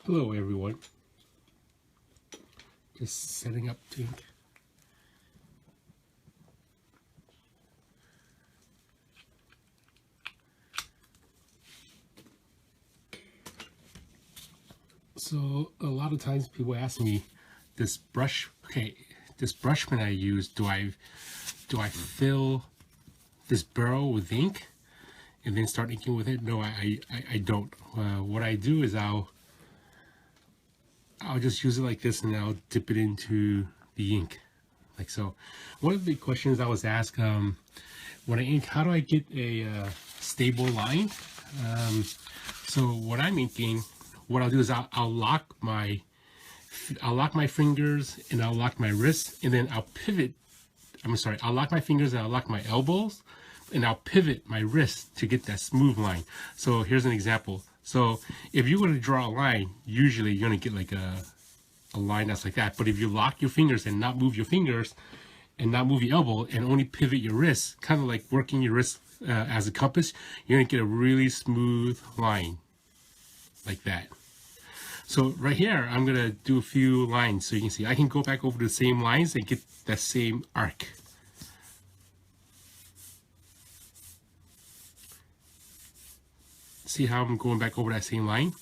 Hello everyone. Just setting up to ink. So a lot of times people ask me, this brush pen I use, do I fill this barrel with ink and then start inking with it? No, I don't. What I do is I'll just use it like this, and I'll dip it into the ink, like so. One of the questions I was asked when I ink, how do I get a stable line? So when I'm inking, what I'll do is I'll lock my fingers and I'll lock my wrists, and then I'll pivot. I'll lock my fingers and I'll lock my elbows, and I'll pivot my wrist to get that smooth line. So here's an example. So if you were to draw a line, usually you're gonna get like a line that's like that. But if you lock your fingers and not move your fingers and not move your elbow and only pivot your wrist, kind of like working your wrist as a compass, you're gonna get a really smooth line like that. So right here, I'm gonna do a few lines so you can see. I can go back over the same lines and get that same arc. See how I'm going back over that same line?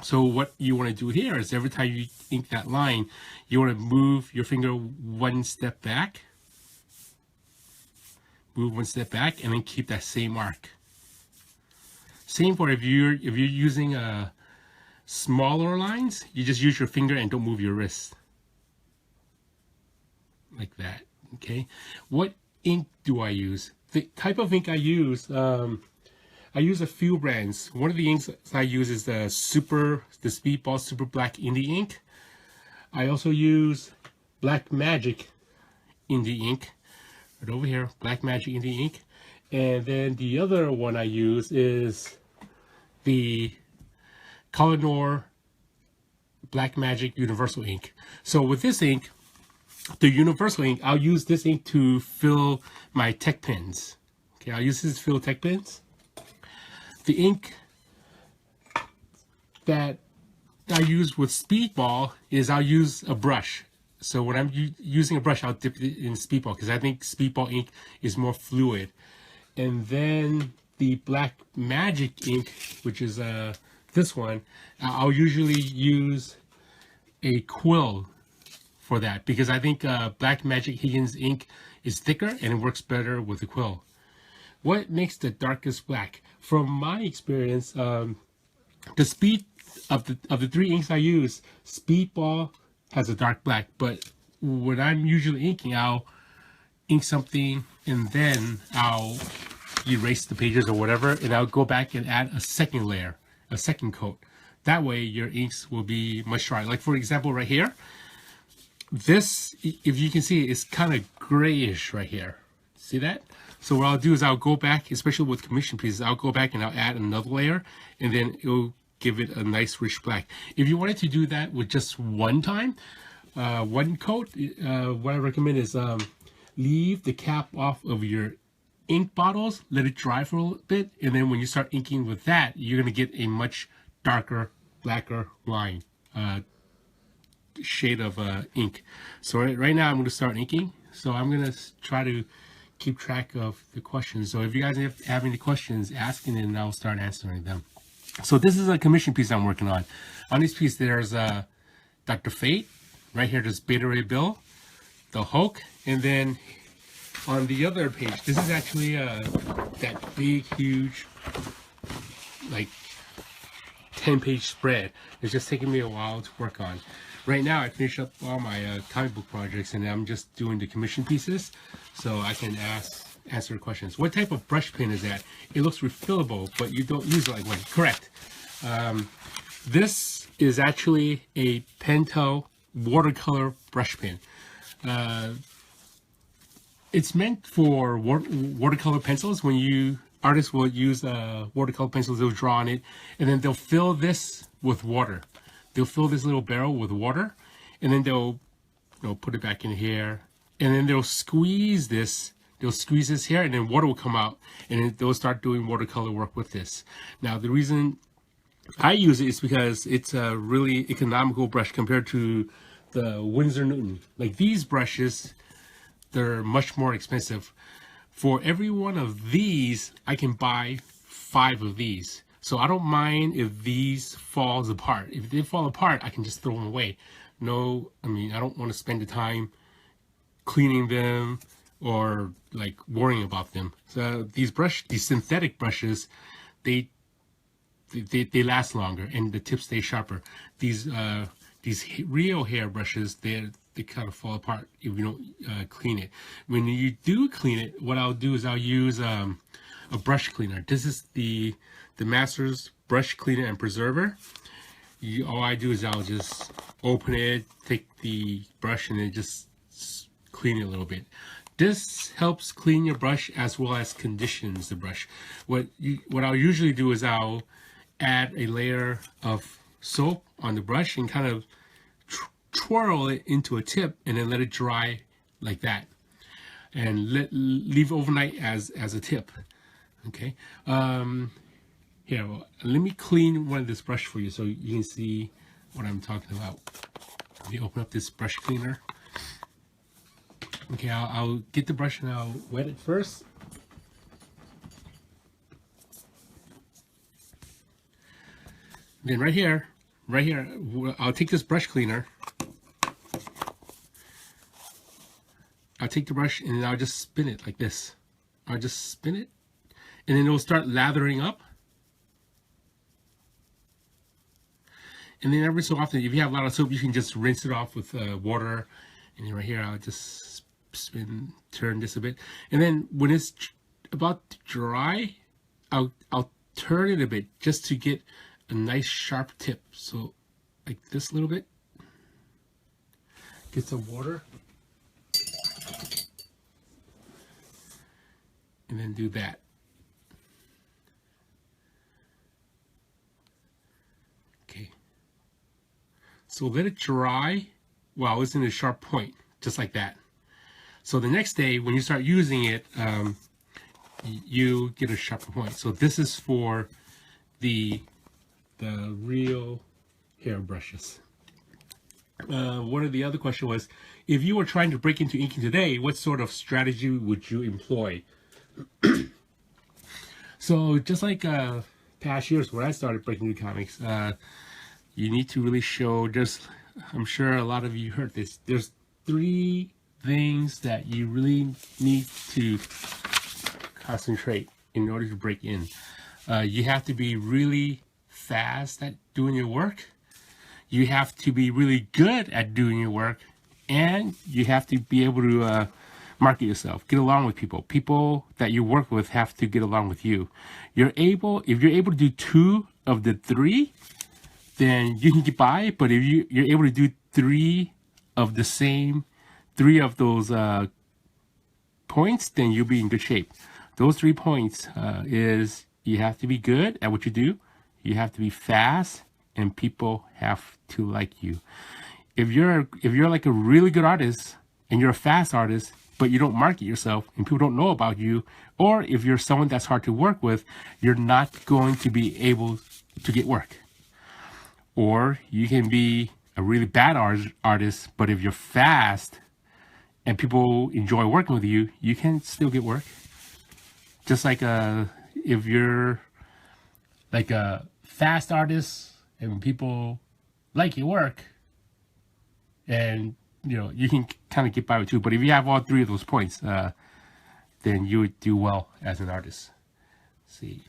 So what you want to do here is every time you ink that line, you want to move your finger one step back. Move one step back, and then keep that same arc. Same for if you're using smaller lines, you just use your finger and don't move your wrist. Like that, okay? What ink do I use? The type of ink I use, I use a few brands. One of the inks I use is the Speedball Super Black Indie Ink. I also use Black Magic Indie Ink. Right over here, Black Magic Indie Ink. And then the other one I use is the Kohinoor Black Magic Universal Ink. So with this ink, the Universal Ink, I'll use this ink to fill my tech pens. Okay, I'll use this to fill tech pens. The ink that I use with Speedball is I'll use a brush. So when I'm using a brush, I'll dip it in Speedball because I think Speedball ink is more fluid. And then the Black Magic ink, which is this one, I'll usually use a quill for that because I think Black Magic Higgins ink is thicker and it works better with a quill. What makes the darkest black? From my experience, the speed of the three inks I use, Speedball has a dark black. But when I'm usually inking, I'll ink something and then I'll erase the pages or whatever, and I'll go back and add a second layer, a second coat. That way your inks will be much drier. Like for example, right here, this, if you can see, it's kind of grayish right here. See that? So what I'll do is I'll go back, especially with commission pieces, I'll go back and I'll add another layer, and then it'll give it a nice rich black. If you wanted to do that with just one time, one coat, what I recommend is leave the cap off of your ink bottles, let it dry for a little bit, and then when you start inking with that, you're going to get a much darker, blacker line, shade of ink. So right now I'm going to start inking. So I'm going to try to keep track of the questions. So if you guys have any questions, ask it and I'll start answering them. So this is a commission piece I'm working on. On this piece there's Dr. Fate. Right here there's Beta Ray Bill, the Hulk, and then on the other page, this is actually that big, huge, like 10-page spread. It's just taking me a while to work on. Right now I finished up all my comic book projects and I'm just doing the commission pieces so I can answer questions. What type of brush pen is that? It looks refillable, but you don't use it like one. Correct. This is actually a Pentel watercolor brush pen. It's meant for watercolor pencils. When artists will use watercolor pencils, they'll draw on it, and then they'll fill this with water. They'll fill this little barrel with water, and then they'll put it back in here, and then they'll squeeze this. They'll squeeze this here, and then water will come out, and then they'll start doing watercolor work with this. Now, the reason I use it is because it's a really economical brush compared to the Winsor Newton. Like these brushes, they're much more expensive. For every one of these, I can buy 5 of these. So I don't mind if these falls apart. If they fall apart, I can just throw them away. No, I mean, I don't want to spend the time cleaning them or like worrying about them. So these synthetic brushes, they last longer and the tips stay sharper. These real hair brushes, they kind of fall apart if you don't clean it. When you do clean it, what I'll do is I'll use a brush cleaner. This is the Masters brush cleaner and preserver. All I do is I'll just open it, take the brush, and then just clean it a little bit. This helps clean your brush as well as conditions the brush. What I'll usually do is I'll add a layer of soap on the brush and kind of twirl it into a tip and then let it dry like that, and leave overnight as a tip. Okay. Here, let me clean one of this brush for you so you can see what I'm talking about. Let me open up this brush cleaner. Okay, I'll get the brush and I'll wet it first. Then right here, I'll take this brush cleaner. I'll take the brush and I'll just spin it like this. I'll just spin it, and then it'll start lathering up. And then every so often, if you have a lot of soap, you can just rinse it off with water. And then right here, I'll just turn this a bit. And then when it's about to dry, I'll turn it a bit just to get a nice sharp tip. So like this a little bit. Get some water. And then do that. Okay. So let it dry while it's in a sharp point, just like that. So the next day, when you start using it, you get a sharper point. So this is for the real hair brushes. One of the other question was, if you were trying to break into inking today, what sort of strategy would you employ? So just like past years when I started breaking into comics, you need to really show, I'm sure a lot of you heard this, there's 3 things that you really need to concentrate in order to break in. You have to be really fast at doing your work. You have to be really good at doing your work, and you have to be able to market yourself, get along with people. People that you work with have to get along with you. If you're able to do 2 of the 3, then you can get by. But if you're able to do 3 of those points, then you'll be in good shape. Those 3 points is you have to be good at what you do, you have to be fast, and people have to like you. If you're like a really good artist and you're a fast artist, but you don't market yourself and people don't know about you, or if you're someone that's hard to work with, you're not going to be able to get work. Or you can be a really bad artist, but if you're fast and people enjoy working with you, you can still get work. Just like if you're like a fast artist and people like your work, and you can kind of get by with 2. But if you have all 3 of those points, then you would do well as an artist. Let's see.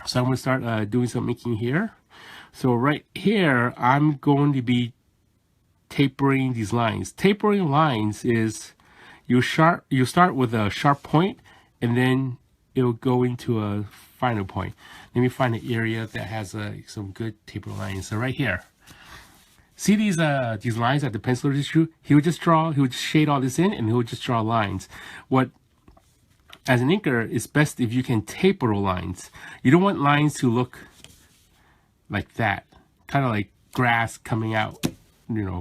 So I'm going to start doing some inking here. So right here, I'm going to be tapering these lines. Tapering lines is you start with a sharp point, and then it'll go into a final point. Let me find an area that has some good taper lines. So right here. See these lines that the penciler just drew? He would just shade all this in, and he would just draw lines. As an inker, it's best if you can taper lines. You don't want lines to look like that, kind of like grass coming out,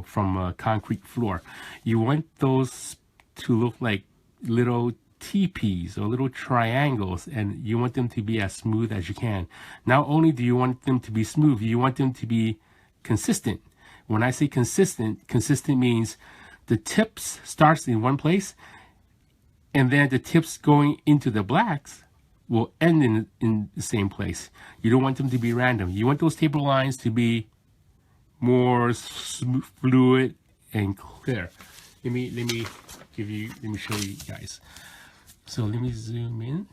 from a concrete floor. You want those to look like little teepees or little triangles, and you want them to be as smooth as you can. Not only do you want them to be smooth, you want them to be consistent. When I say consistent, consistent means the tips starts in one place, and then the tips going into the blacks will end in the same place. You don't want them to be random. You want those taper lines to be more fluid and clear. Let me show you guys. So let me zoom in.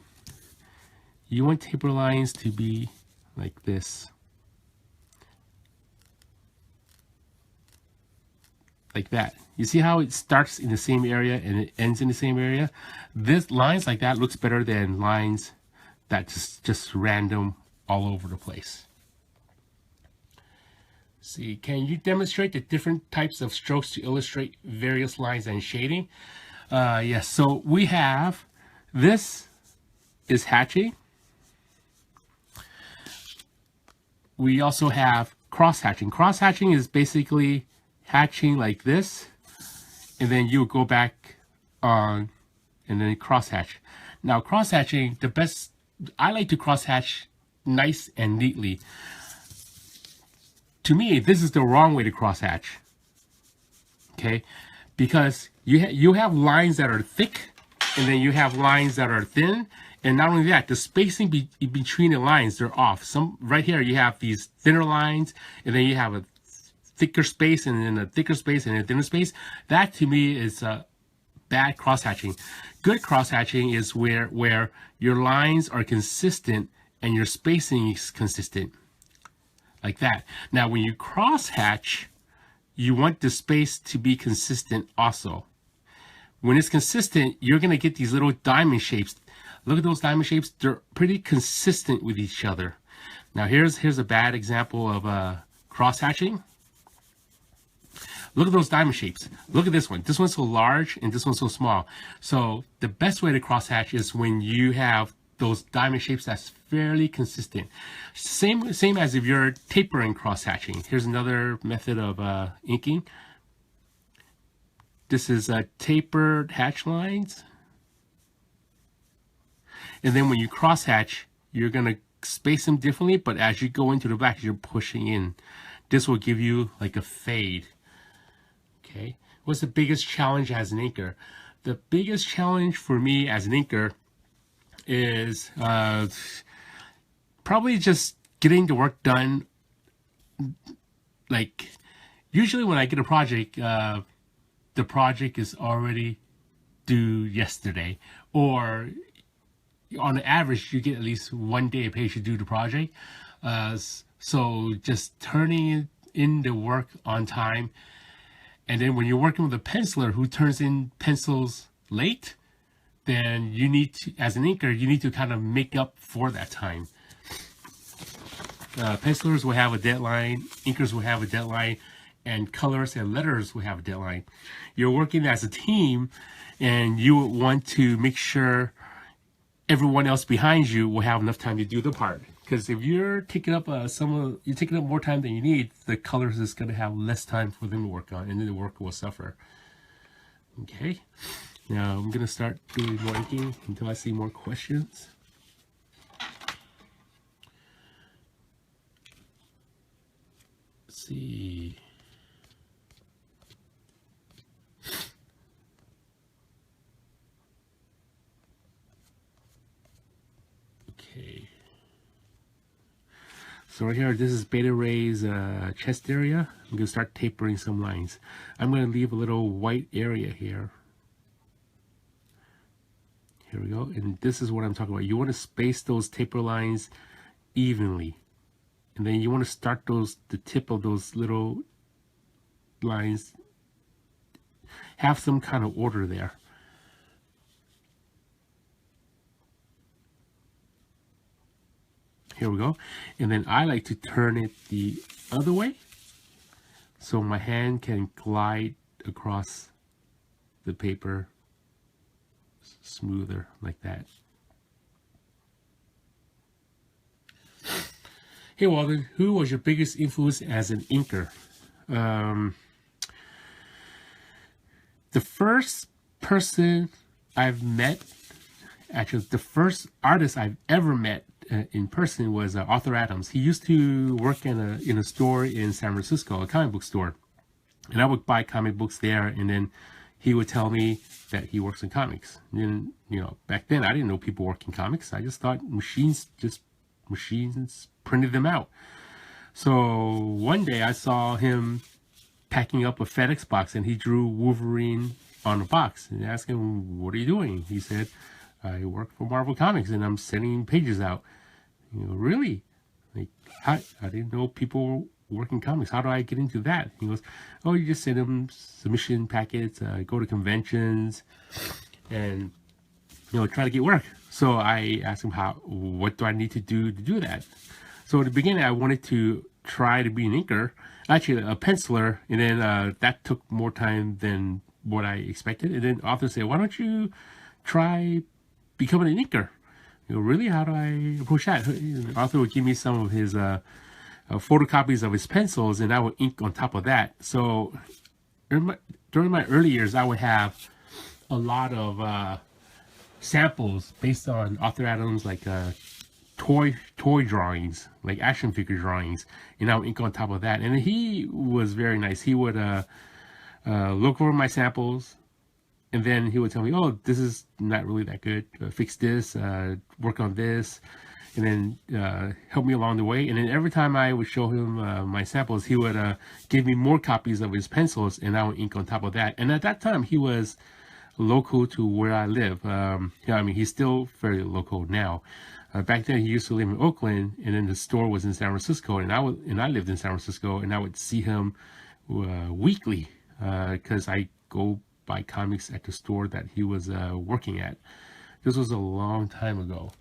You want taper lines to be like this. Like that. You see how it starts in the same area and it ends in the same area? This lines like that looks better than lines that just random all over the place. See, can you demonstrate the different types of strokes to illustrate various lines and shading? Yes, so we have, this is hatching. We also have cross hatching. Cross hatching is basically hatching like this, and then you go back on and then cross hatch. Now cross hatching, the best, I like to cross hatch nice and neatly. To me, this is the wrong way to cross hatch. Okay, because you have lines that are thick, and then you have lines that are thin, and not only that, the spacing between the lines, they're off. Some right here you have these thinner lines, and then you have a thicker space, and then a thicker space, and a thinner space. That to me is bad cross hatching. Good cross hatching is where your lines are consistent and your spacing is consistent. Like that. Now, when you cross hatch, you want the space to be consistent also. When it's consistent, you're going to get these little diamond shapes. Look at those diamond shapes. They're pretty consistent with each other. Now, here's a bad example of cross hatching. Look at those diamond shapes. Look at this one. This one's so large and this one's so small. So the best way to cross hatch is when you have those diamond shapes that's fairly consistent. Same as if you're tapering cross hatching. Here's another method of inking. This is tapered hatch lines. And then when you cross hatch, you're gonna space them differently, but as you go into the black, you're pushing in. This will give you like a fade. Okay. What's the biggest challenge as an inker? The biggest challenge for me as an inker is probably just getting the work done. Like usually when I get a project, the project is already due yesterday, or on the average you get at least 1 day a page to do the project. So just turning in the work on time, and then when you're working with a penciler who turns in pencils late, then you need to, as an inker, you need to kind of make up for that time. Pencilers will have a deadline, inkers will have a deadline, and colors and letters will have a deadline. You're working as a team, and you want to make sure everyone else behind you will have enough time to do the part. Because if you're taking up you're taking up more time than you need, the colors is going to have less time for them to work on, and then the work will suffer. Okay. Now I'm going to start doing more inking until I see more questions. Let's see. Okay. So right here, this is Beta Ray's chest area. I'm going to start tapering some lines. I'm going to leave a little white area here. Here we go. And this is what I'm talking about. You want to space those taper lines evenly. And then you want to start the tip of those little lines. Have some kind of order there. Here we go. And then I like to turn it the other way, so my hand can glide across the paper smoother, like that. Hey Walden, who was your biggest influence as an inker? The first person I've met actually the first artist I've ever met in person was Arthur Adams. He used to work in a store in San Francisco, a comic book store, and I would buy comic books there, and then he would tell me that he works in comics. And then, you know, back then I didn't know people work in comics. I just thought machines printed them out. So one day I saw him packing up a FedEx box, and he drew Wolverine on the box, and I asked him, "What are you doing?" He said, "I work for Marvel Comics and I'm sending pages out." You know, really? Like, I didn't know people work in comics. How do I get into that? He goes, "Oh, you just send them submission packets, go to conventions, and, you know, try to get work." So I asked him, what do I need to do that? So in the beginning, I wanted to try to be an inker, actually a penciler, and then that took more time than what I expected. And then Arthur said, "Why don't you try becoming an inker?" You know, really, how do I approach that? Arthur would give me some of his photocopies of his pencils, and I would ink on top of that. So during my early years, I would have a lot of samples based on Arthur Adams, like toy drawings, like action figure drawings, and I would ink on top of that. And he was very nice. He would look over my samples, and then he would tell me, "Oh, this is not really that good. Fix this, work on this," and then help me along the way. And then every time I would show him my samples, he would give me more copies of his pencils, and I would ink on top of that. And at that time, he was local to where I live. Yeah, I mean, he's still very local now. Back then, he used to live in Oakland, and then the store was in San Francisco, and I lived in San Francisco, and I would see him weekly because I go buy comics at the store that he was working at. This was a long time ago.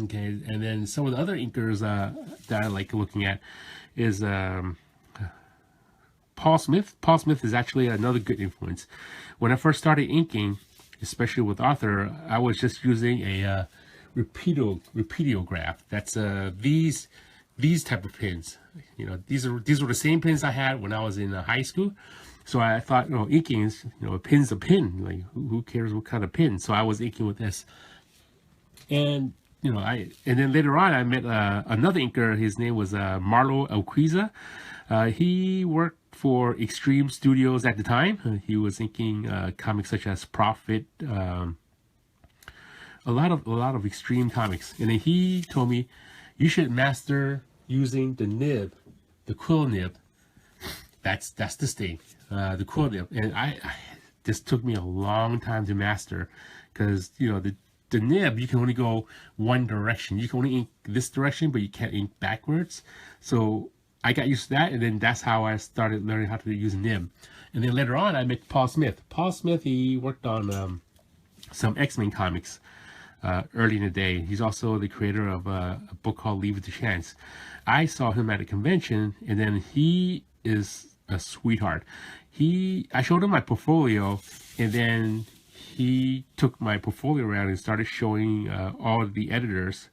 Okay, and then some of the other inkers that I like looking at is Paul Smith. Paul Smith is actually another good influence. When I first started inking, especially with Arthur, I was just using a Rapidograph. That's these type of pens. You know, these were the same pens I had when I was in high school. So I thought, you know, inking is, you know, a pen's a pen. Like, who cares what kind of pen? So I was inking with this. And, you know, and then later on, I met another inker. His name was Marlo Alquiza. He worked for Extreme Studios at the time. He was inking comics such as Prophet, a lot of extreme comics. And then he told me, "You should master using the nib, the quill nib. That's the thing, the quill nib." And this took me a long time to master, because, you know, the nib, you can only go one direction. You can only ink this direction, but you can't ink backwards. So I got used to that, and then that's how I started learning how to use a nib. And then later on, I met Paul Smith. Paul Smith, he worked on some X-Men comics early in the day. He's also the creator of a book called Leave It to Chance. I saw him at a convention, and then he is a sweetheart. I showed him my portfolio, and then he took my portfolio around and started showing all of the editors,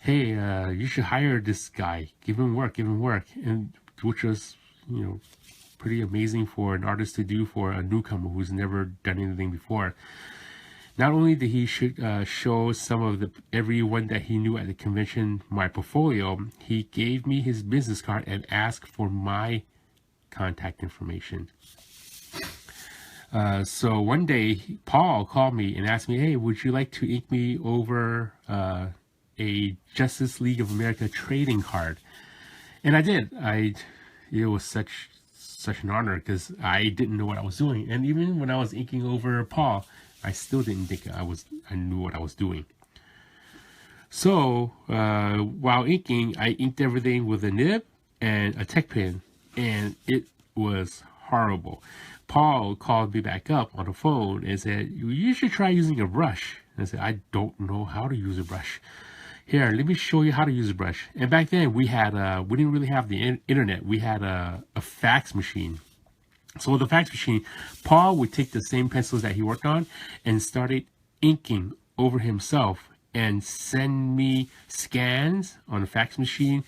"Hey, you should hire this guy. Give him work, and which was, you know, pretty amazing for an artist to do for a newcomer who's never done anything before. Not only did he show some of everyone that he knew at the convention my portfolio, he gave me his business card and asked for my contact information. So one day, Paul called me and asked me, "Hey, would you like to ink me over a Justice League of America trading card?" And I did. It was such an honor, because I didn't know what I was doing. And even when I was inking over Paul, I still didn't think I knew what I was doing. So while inking, I inked everything with a nib and a Tech Pen, and it was horrible. Paul called me back up on the phone and said, "You should try using a brush." And I said, "I don't know how to use a brush. Here, let me show you how to use a brush." And back then we didn't really have the internet. We had a fax machine. So with the fax machine, Paul would take the same pencils that he worked on and started inking over himself and send me scans on the fax machine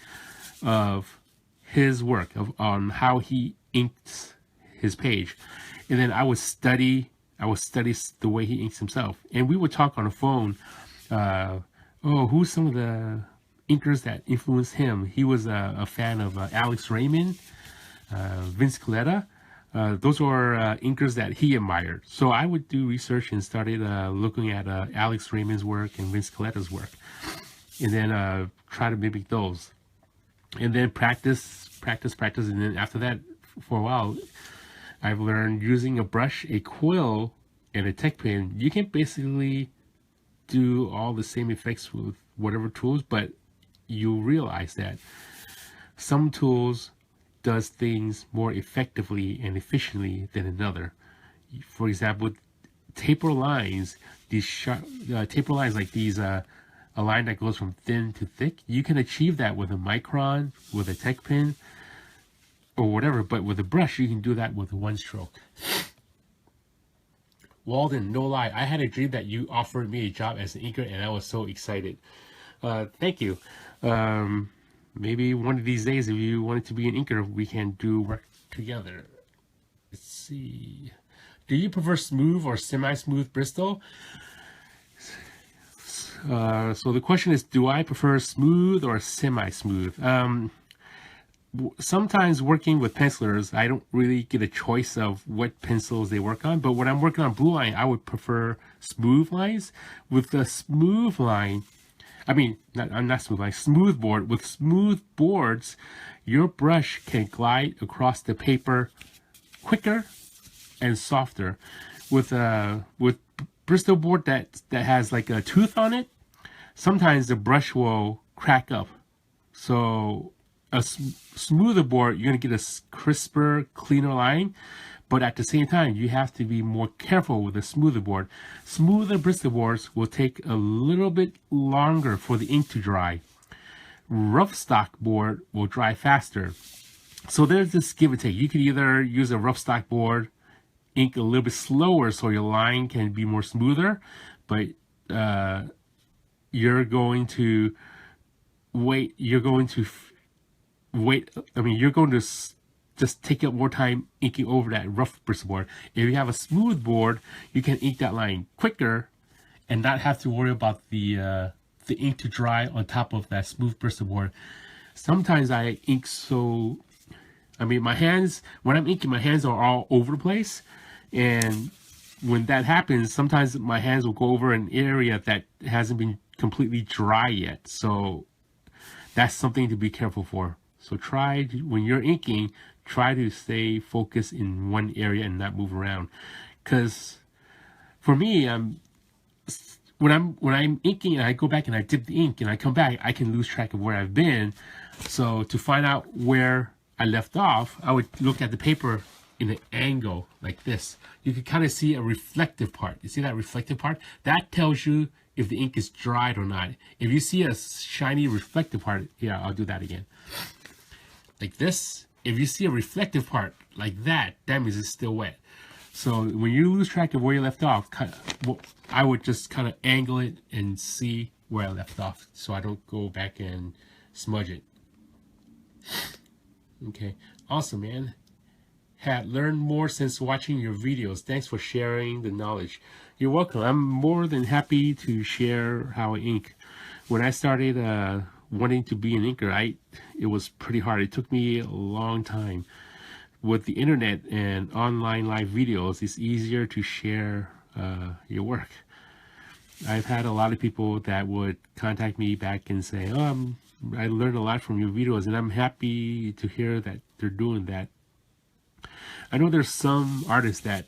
of his work, on how he inks his page. And then I would study I would study the way he inks himself. And we would talk on the phone. Oh, who's some of the inkers that influenced him? He was a fan of Alex Raymond, Vince Coletta. Those were inkers that he admired. So I would do research and started looking at Alex Raymond's work and Vince Coletta's work. And then try to mimic those. And then practice. And then after that, for a while, I've learned using a brush, a quill, and a Tech Pen. You can basically do all the same effects with whatever tools, but you realize that some tools does things more effectively and efficiently than another. For example, taper lines, these sharp taper lines like these, a line that goes from thin to thick, you can achieve that with a micron, with a Tech Pen, or whatever, but with a brush, you can do that with one stroke. Walden, no lie, I had a dream that you offered me a job as an inker, and I was so excited. Thank you. Maybe one of these days, if you wanted to be an inker, we can do work together. Let's see. Do you prefer smooth or semi-smooth Bristol? So the question is, do I prefer smooth or semi-smooth? Sometimes working with pencilers, I don't really get a choice of what pencils they work on. But when I'm working on blue line, I would prefer smooth lines. With the smooth line, smooth board. With smooth boards, your brush can glide across the paper quicker and softer. With Bristol board that has like a tooth on it, sometimes the brush will crack up. So a smoother board, you're going to get a crisper, cleaner line, but at the same time, you have to be more careful with a smoother board. Smoother Bristol boards will take a little bit longer for the ink to dry. Rough stock board will dry faster. So there's this give and take. You can either use a rough stock board, ink a little bit slower so your line can be more smoother, but you're going to just take up more time inking over that rough Bristol board. If you have a smooth board, you can ink that line quicker and not have to worry about the ink to dry on top of that smooth Bristol board. Sometimes I ink my hands, when I'm inking, my hands are all over the place. And when that happens, sometimes my hands will go over an area that hasn't been completely dry yet. So that's something to be careful for. So when you're inking, try to stay focused in one area and not move around. Because for me, when I'm inking and I go back and I dip the ink and I come back, I can lose track of where I've been. So to find out where I left off, I would look at the paper in an angle like this. You can kind of see a reflective part. You see that reflective part? That tells you if the ink is dried or not. If you see a shiny reflective part, here, I'll do that again. Like this, if you see a reflective part like that, that means it's still wet. So when you lose track of where you left off, I would just kind of angle it and see where I left off so I don't go back and smudge it. Okay, awesome, man. Had learned more since watching your videos. Thanks for sharing the knowledge. You're welcome. I'm more than happy to share how I ink. When I started wanting to be an inker, it was pretty hard. It took me a long time. With the internet and online live videos, it's easier to share your work. I've had a lot of people that would contact me back and say, oh, I learned a lot from your videos, and I'm happy to hear that they're doing that. I know there's some artists that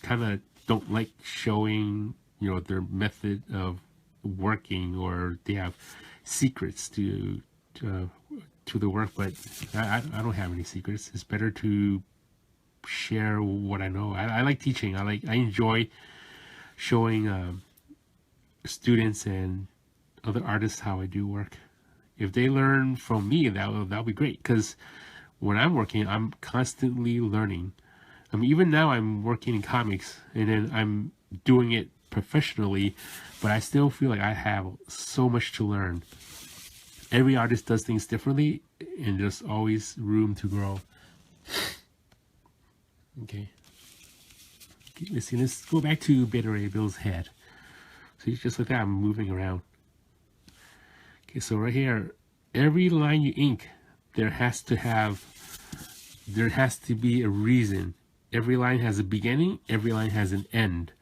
kind of don't like showing, their method of working, or they have secrets to the work, but I don't have any secrets. It's better to share what I know. I like teaching. I enjoy showing students and other artists how I do work. If they learn from me, that'll be great, because when I'm working, I'm constantly learning. Even now I'm working in comics, and then I'm doing it professionally, but I still feel like I have so much to learn. Every artist does things differently, and there's always room to grow. Okay. Okay, let's go back to Beta Ray Bill's head. So just like that, I'm moving around. Okay, so right here, every line you ink, there has to be a reason. Every line has a beginning, every line has an end.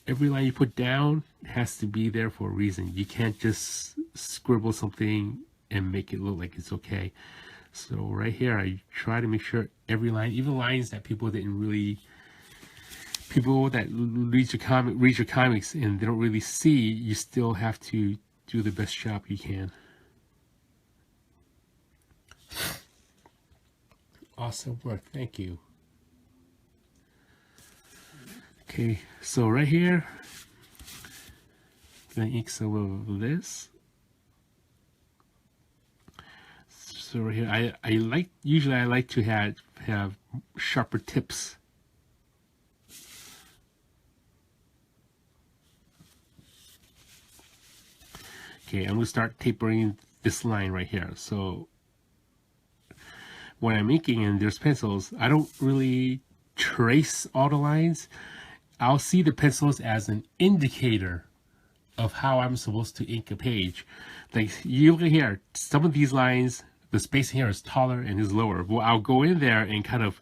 Every line you put down has to be there for a reason. You can't just scribble something and make it look like it's okay. So right here, I try to make sure every line, even lines that people that read your comics and they don't really see, you still have to do the best job you can. Awesome work, thank you. Okay, so right here, I'm gonna ink some of this. So right here, usually I like to have sharper tips. Okay, I'm gonna start tapering this line right here. So when I'm inking and there's pencils, I don't really trace all the lines. I'll see the pencils as an indicator of how I'm supposed to ink a page. Like you look here, some of these lines, the spacing here is taller and is lower. Well, I'll go in there and kind of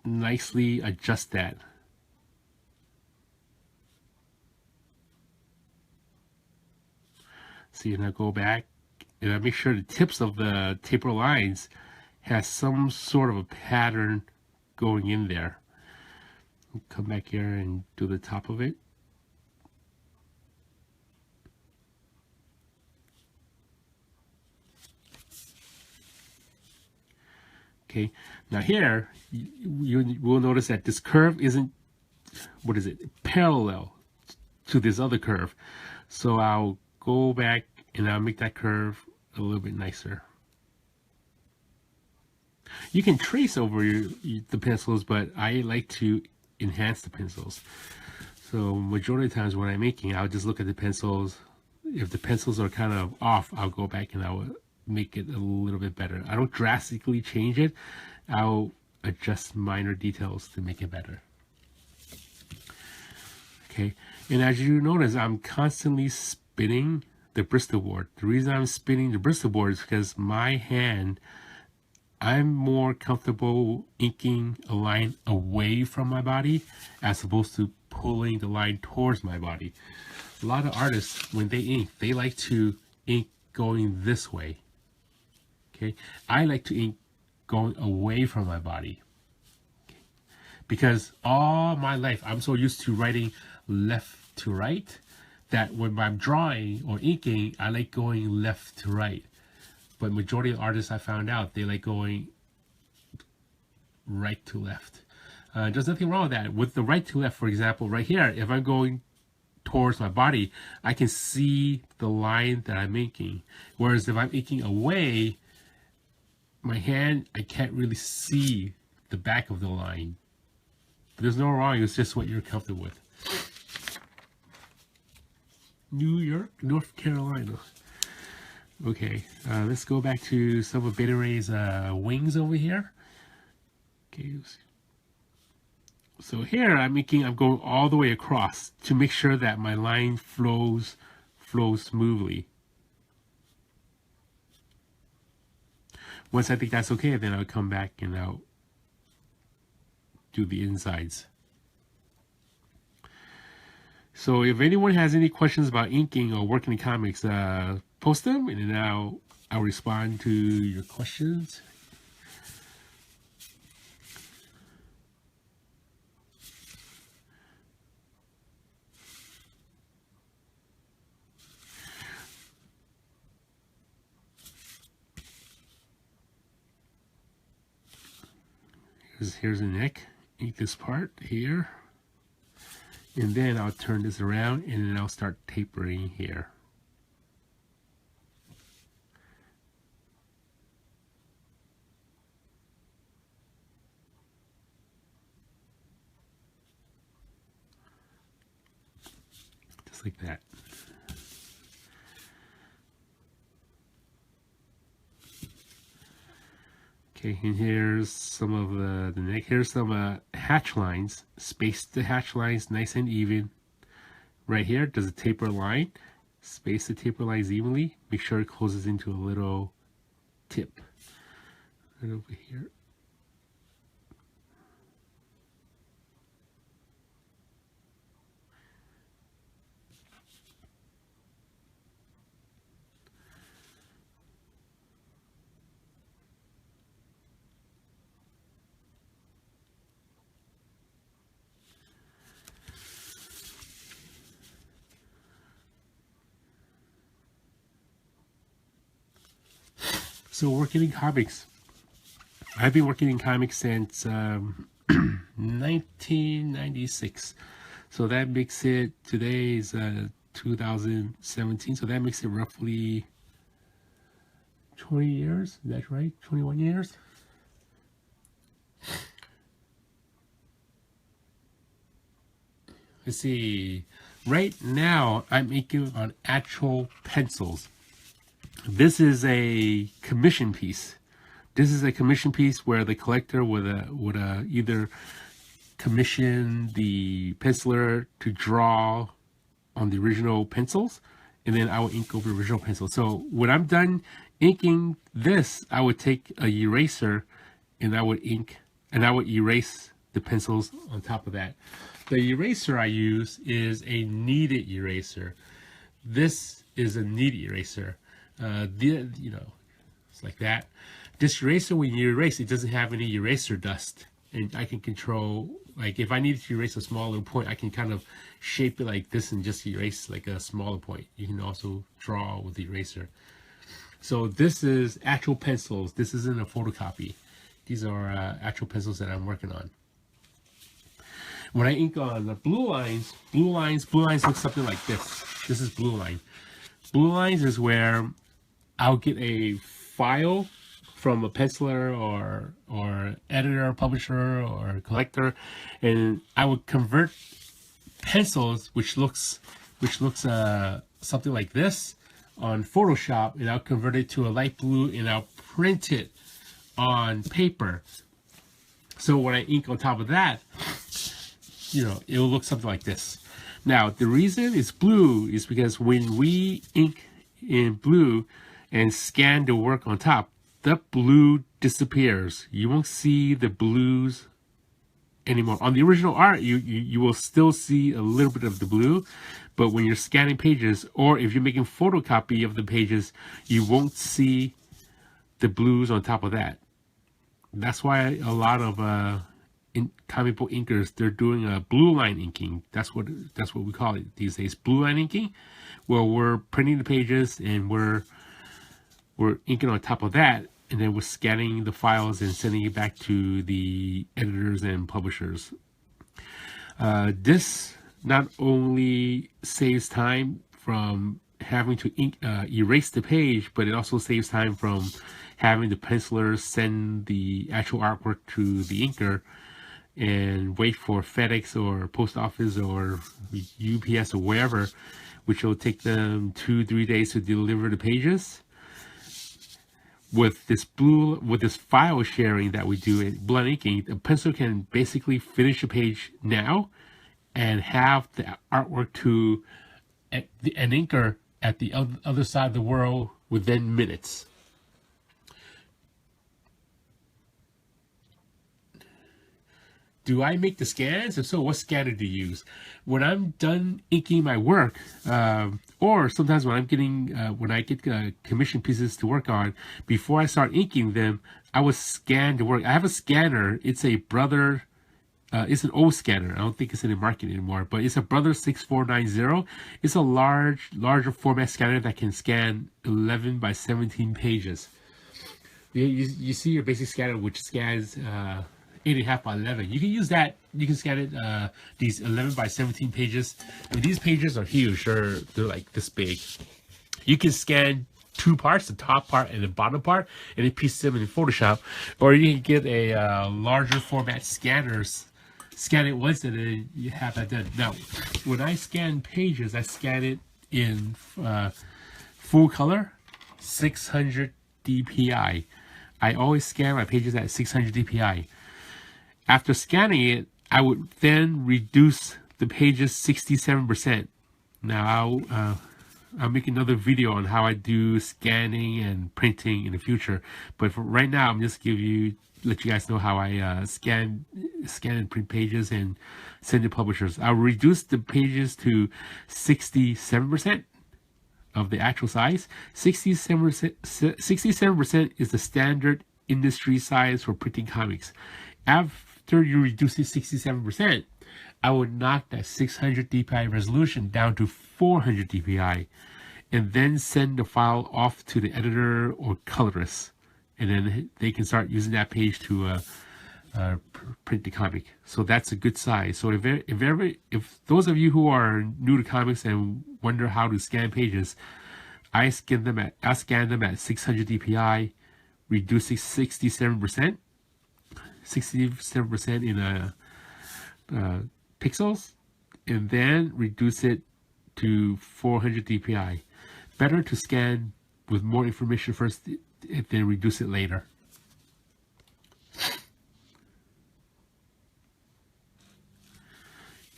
nicely adjust that. See, and I go back and I make sure the tips of the taper lines has some sort of a pattern going in there. Come back here and do the top of it. Okay, now here you will notice that this curve isn't, parallel to this other curve. So I'll go back and I'll make that curve a little bit nicer. You can trace over the pencils, but I like to enhance the pencils. So majority of the times when I'm making, I'll just look at the pencils. If the pencils are kind of off, I'll go back and I'll make it a little bit better. I don't drastically change it. I'll adjust minor details to make it better. Okay, and as you notice, I'm constantly spinning the Bristol board. The reason I'm spinning the Bristol board is because my hand, I'm more comfortable inking a line away from my body as opposed to pulling the line towards my body. A lot of artists, when they ink, they like to ink going this way. Okay, I like to ink going away from my body. Okay. Because all my life, I'm so used to writing left to right that when I'm drawing or inking, I like going left to right. But majority of artists I found out, they like going right to left. There's nothing wrong with that. With the right to left, for example, right here, if I'm going towards my body, I can see the line that I'm inking. Whereas if I'm inking away, my hand, I can't really see the back of the line. But there's no wrong, it's just what you're comfortable with. New York, North Carolina. Okay, let's go back to some of Beta Ray's wings over here. Okay, so here I'm going all the way across to make sure that my line flows smoothly. Once I think that's okay, then I'll come back and I'll do the insides. So if anyone has any questions about inking or working in comics, post them and then I'll respond to your questions. Here's the neck. Ink this part here. And then I'll turn this around and then I'll start tapering here. Just like that. Okay, and here's some of the neck. Here's some hatch lines. Space the hatch lines nice and even. Right here, there's a taper line. Space the taper lines evenly. Make sure it closes into a little tip. Right over here. So working in comics. I've been working in comics since 1996. So that makes it, today is 2017. So that makes it roughly 20 years. Is that right? 21 years? Let's see. Right now, I'm inking on actual pencils. This is a commission piece. This is a commission piece where the collector would either commission the penciler to draw on the original pencils, and then I would ink over the original pencil. So when I'm done inking this, I would take a eraser and I would ink and I would erase the pencils on top of that. The eraser I use is a kneaded eraser. This is a kneaded eraser. It's like that. This eraser, when you erase, it doesn't have any eraser dust, and I can control, like if I needed to erase a smaller point, I can kind of shape it like this and just erase like a smaller point. You can also draw with the eraser. So this is actual pencils. This isn't a photocopy. These are actual pencils that I'm working on. When I ink on the blue lines look something like this. This is blue line. Blue lines is where I'll get a file from a penciler or editor, publisher, or collector, and I would convert pencils, which looks something like this on Photoshop, and I'll convert it to a light blue and I'll print it on paper. So when I ink on top of that, it will look something like this. Now, the reason it's blue is because when we ink in blue and scan the work on top, the blue disappears. You won't see the blues anymore. On the original art, you will still see a little bit of the blue, but when you're scanning pages, or if you're making photocopy of the pages, you won't see the blues on top of that. That's why a lot of comic book inkers, they're doing a blue line inking. That's what we call it these days, blue line inking, where we're printing the pages and we're inking on top of that, and then we're scanning the files and sending it back to the editors and publishers. This not only saves time from having to erase the page, but it also saves time from having the penciler send the actual artwork to the inker and wait for FedEx or post office or UPS or wherever, which will take them 2-3 days to deliver the pages. With this file sharing that we do in blood inking, the pencil can basically finish a page now and have the artwork to an inker at the other side of the world within minutes. Do I make the scans? If so, what scanner do you use? When I'm done inking my work, or sometimes when when I get commission pieces to work on, before I start inking them, I would scan the work. I have a scanner. It's a Brother. It's an old scanner. I don't think it's in the market anymore, but it's a Brother 6490. It's a larger format scanner that can scan 11 by 17 pages. You see your basic scanner, which scans 8.5 by 11. You can use that. You can scan it these 11 by 17 pages. And these pages are huge. They're like this big. You can scan two parts, the top part and the bottom part, and then piece them in Photoshop. Or you can get a larger format scanners. Scan it once and then you have that done. Now, when I scan pages, I scan it in full color, 600 dpi. I always scan my pages at 600 dpi. After scanning it, I would then reduce the pages 67%. Now I'll make another video on how I do scanning and printing in the future, but for right now I'm just let you guys know how I scan and print pages and send to publishers. I'll reduce the pages to 67% of the actual size. 67% is the standard industry size for printing comics. After you reduce it 67%, I would knock that 600 dpi resolution down to 400 dpi and then send the file off to the editor or colorist, and then they can start using that page to print the comic. So that's a good size. So if those of you who are new to comics and wonder how to scan pages, I scan them at 600 dpi, reducing 67% in pixels, and then reduce it to 400 dpi. Better to scan with more information first and then reduce it later.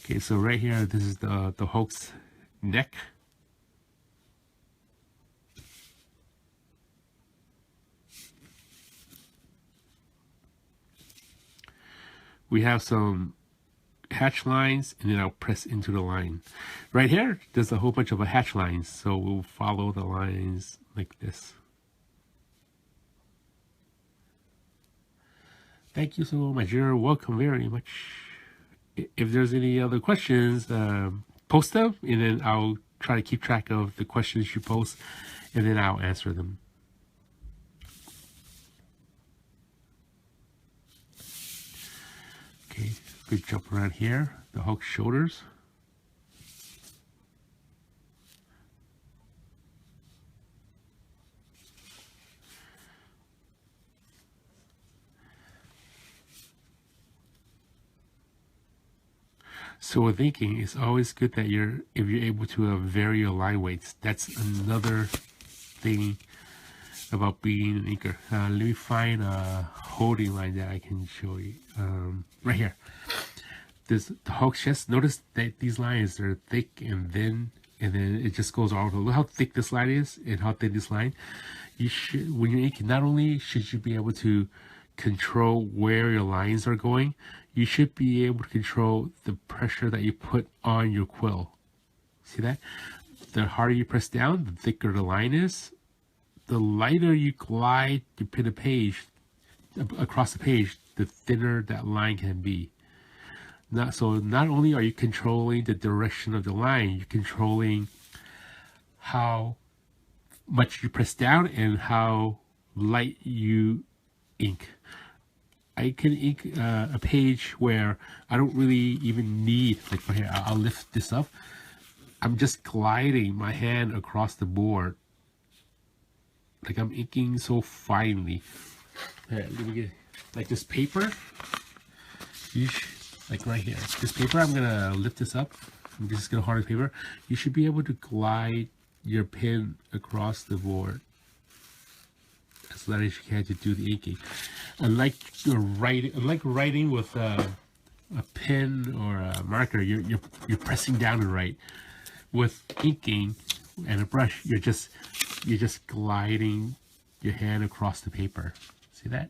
Okay, so right here, this is the Hulk's neck. We have some hatch lines, and then I'll press into the line. Right here, there's a whole bunch of hatch lines, so we'll follow the lines like this. Thank you so much. You're welcome very much. If there's any other questions, post them, and then I'll try to keep track of the questions you post, and then I'll answer them. Okay, good jump around here, the Hulk's shoulders. So with inking, it's always good that if you're able to vary your line weights. That's another thing about being an inker. Let me find a holding line that I can show you. Right here. The Hulk's chest. Notice that these lines are thick and thin, and then it just goes all over. Look how thick this line is and how thin this line. You should, when you're inking, not only should you be able to control where your lines are going, you should be able to control the pressure that you put on your quill. See that? The harder you press down, the thicker the line is. The lighter you glide to pin a page across the page, the thinner that line can be. So not only are you controlling the direction of the line, you're controlling how much you press down and how light you ink. I can ink a page where I don't really even need, like right here, I'll lift this up. I'm just gliding my hand across the board. Like I'm inking so finely. Here, let me get, like this paper, like right here. This paper, I'm gonna lift this up. I'm just gonna harden paper. You should be able to glide your pen across the board as light as you can to do the inking. Unlike writing with a pen or a marker, you're pressing down to write. With inking and a brush, you're just gliding your hand across the paper. See that?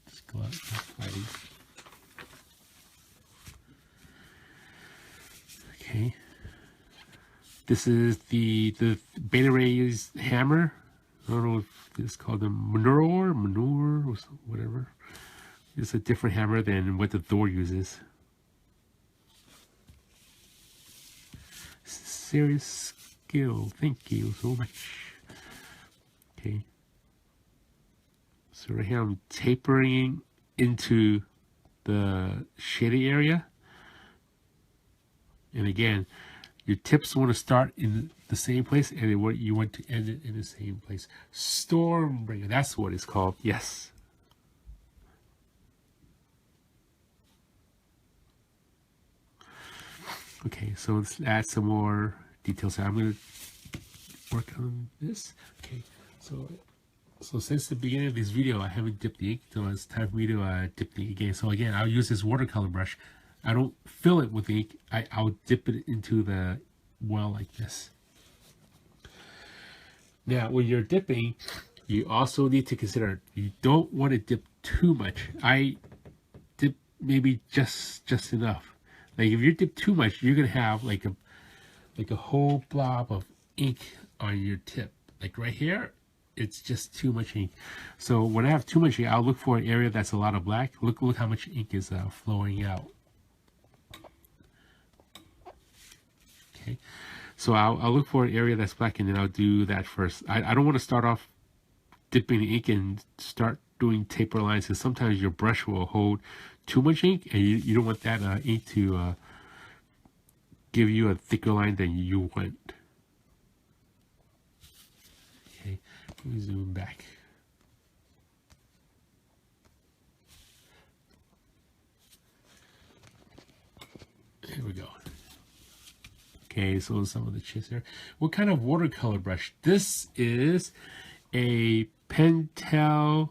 Just gliding. Okay. This is the Beta Ray's hammer. I don't know if it's called the manure or whatever. It's a different hammer than what the Thor uses. Serious skill. Thank you so much. Okay. So right here I'm tapering into the shading area. And again, your tips want to start in the same place, and you want to end it in the same place. Stormbringer, that's what it's called. Yes. Okay, so let's add some more details. I'm going to work on this. Okay, so So since the beginning of this video, I haven't dipped the ink, so it's time for me to dip the ink again. So again, I'll use this watercolor brush. I don't fill it with ink. I'll dip it into the well like this. Now, when you're dipping, you also need to consider you don't want to dip too much. I dip maybe just enough. Like if you dip too much, you're gonna have like a whole blob of ink on your tip. Like right here, it's just too much ink. So when I have too much ink, I'll look for an area that's a lot of black. Look how much ink is flowing out. Okay, so I'll look for an area that's black, and then I'll do that first. I don't want to start off dipping the ink and start doing taper lines, because sometimes your brush will hold too much ink, and you don't want that ink to give you a thicker line than you want. Okay, let me zoom back. Here we go. Okay, so some of the chips here. What kind of watercolor brush? This is a Pentel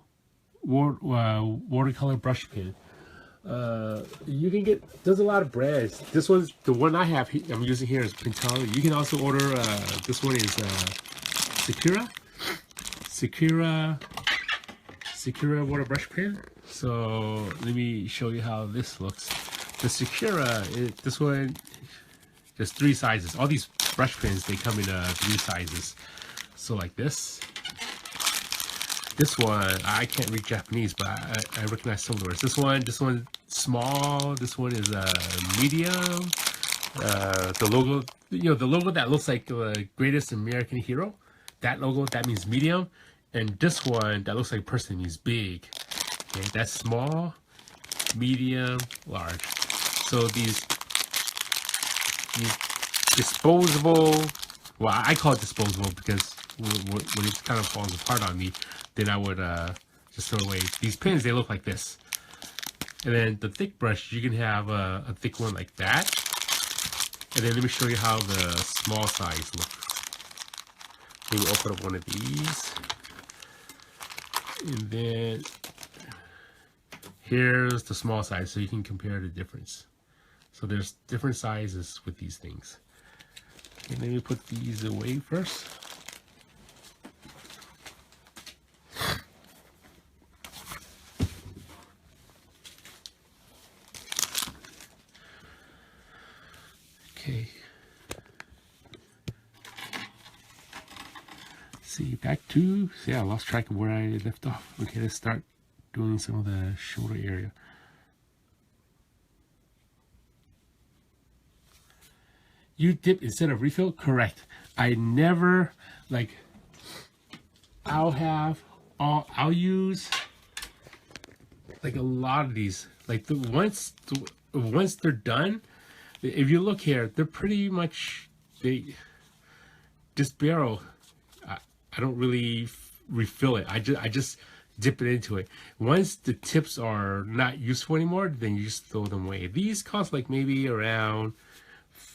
watercolor brush pen. You can get, there's a lot of brands. This one's, the one I'm using here is Pentel. You can also order, this one is Sakura water brush pen. So let me show you how this looks. The Sakura, this one, there's 3 sizes. All these brush pens, they come in 3 sizes. So like this. This one, I can't read Japanese, but I recognize some of the words. This one small. This one is medium. The logo, the logo that looks like the Greatest American Hero, that logo, that means medium. And this one that looks like a person means big. Okay, that's small, medium, large. So these disposable, well, I call it disposable because when it kind of falls apart on me, then I would just throw away. These pens, they look like this. And then the thick brush, you can have a thick one like that. And then let me show you how the small size looks. Let me open up one of these. And then here's the small size, so you can compare the difference. So there's different sizes with these things. Okay, let me put these away first. Okay. See, back to, see, I lost track of where I left off. Okay, let's start doing some of the shoulder area. You dip instead of refill? Correct. I never, like, I'll use like a lot of these. Like once they're done, if you look here, they're pretty much, this barrel, I don't really refill it. I just dip it into it. Once the tips are not useful anymore, then you just throw them away. These cost like maybe around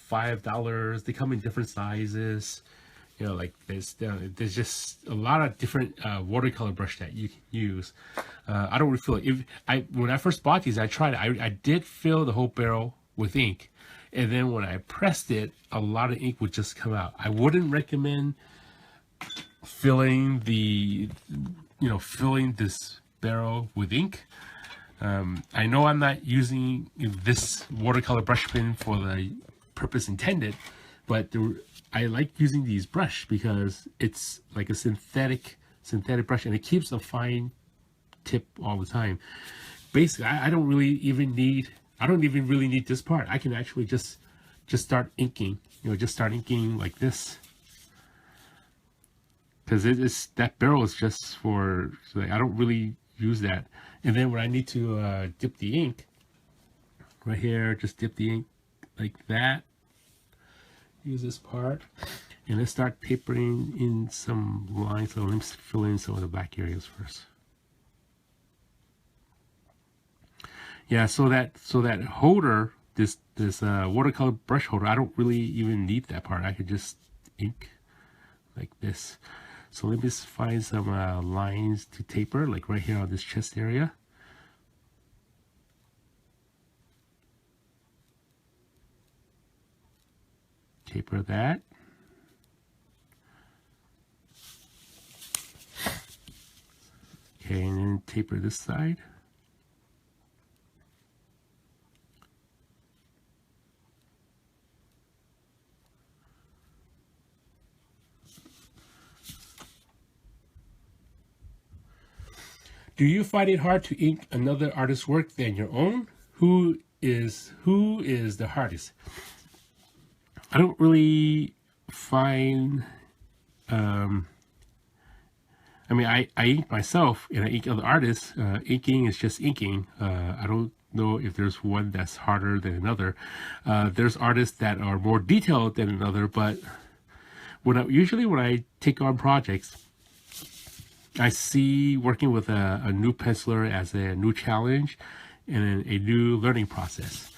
$5. They come in different sizes. Like there's just a lot of different watercolor brush that you can use. I don't refill it. When I first bought these, I tried it. I did fill the whole barrel with ink, and then when I pressed it, a lot of ink would just come out. I wouldn't recommend filling this barrel with ink. I know I'm not using this watercolor brush pen for the purpose intended, but I like using these brush because it's like a synthetic brush, and it keeps a fine tip all the time. Basically, I don't even really need this part. I can actually just start inking, just start inking like this, because that barrel is just for, like, I don't really use that. And then when I need to dip the ink, right here, just dip the ink like that. Use this part, and let's start tapering in some lines. So let me fill in some of the black areas first. Yeah, so that holder, this watercolor brush holder, I don't really even need that part. I could just ink like this. So let me just find some lines to taper, like right here on this chest area. Taper that. Okay, and then taper this side. Do you find it hard to ink another artist's work than your own? Who is the hardest? I don't really find, I mean, I ink myself and I ink other artists. Inking is just inking. I don't know if there's one that's harder than another. There's artists that are more detailed than another, but usually when I take on projects, I see working with a new penciler as a new challenge and a new learning process.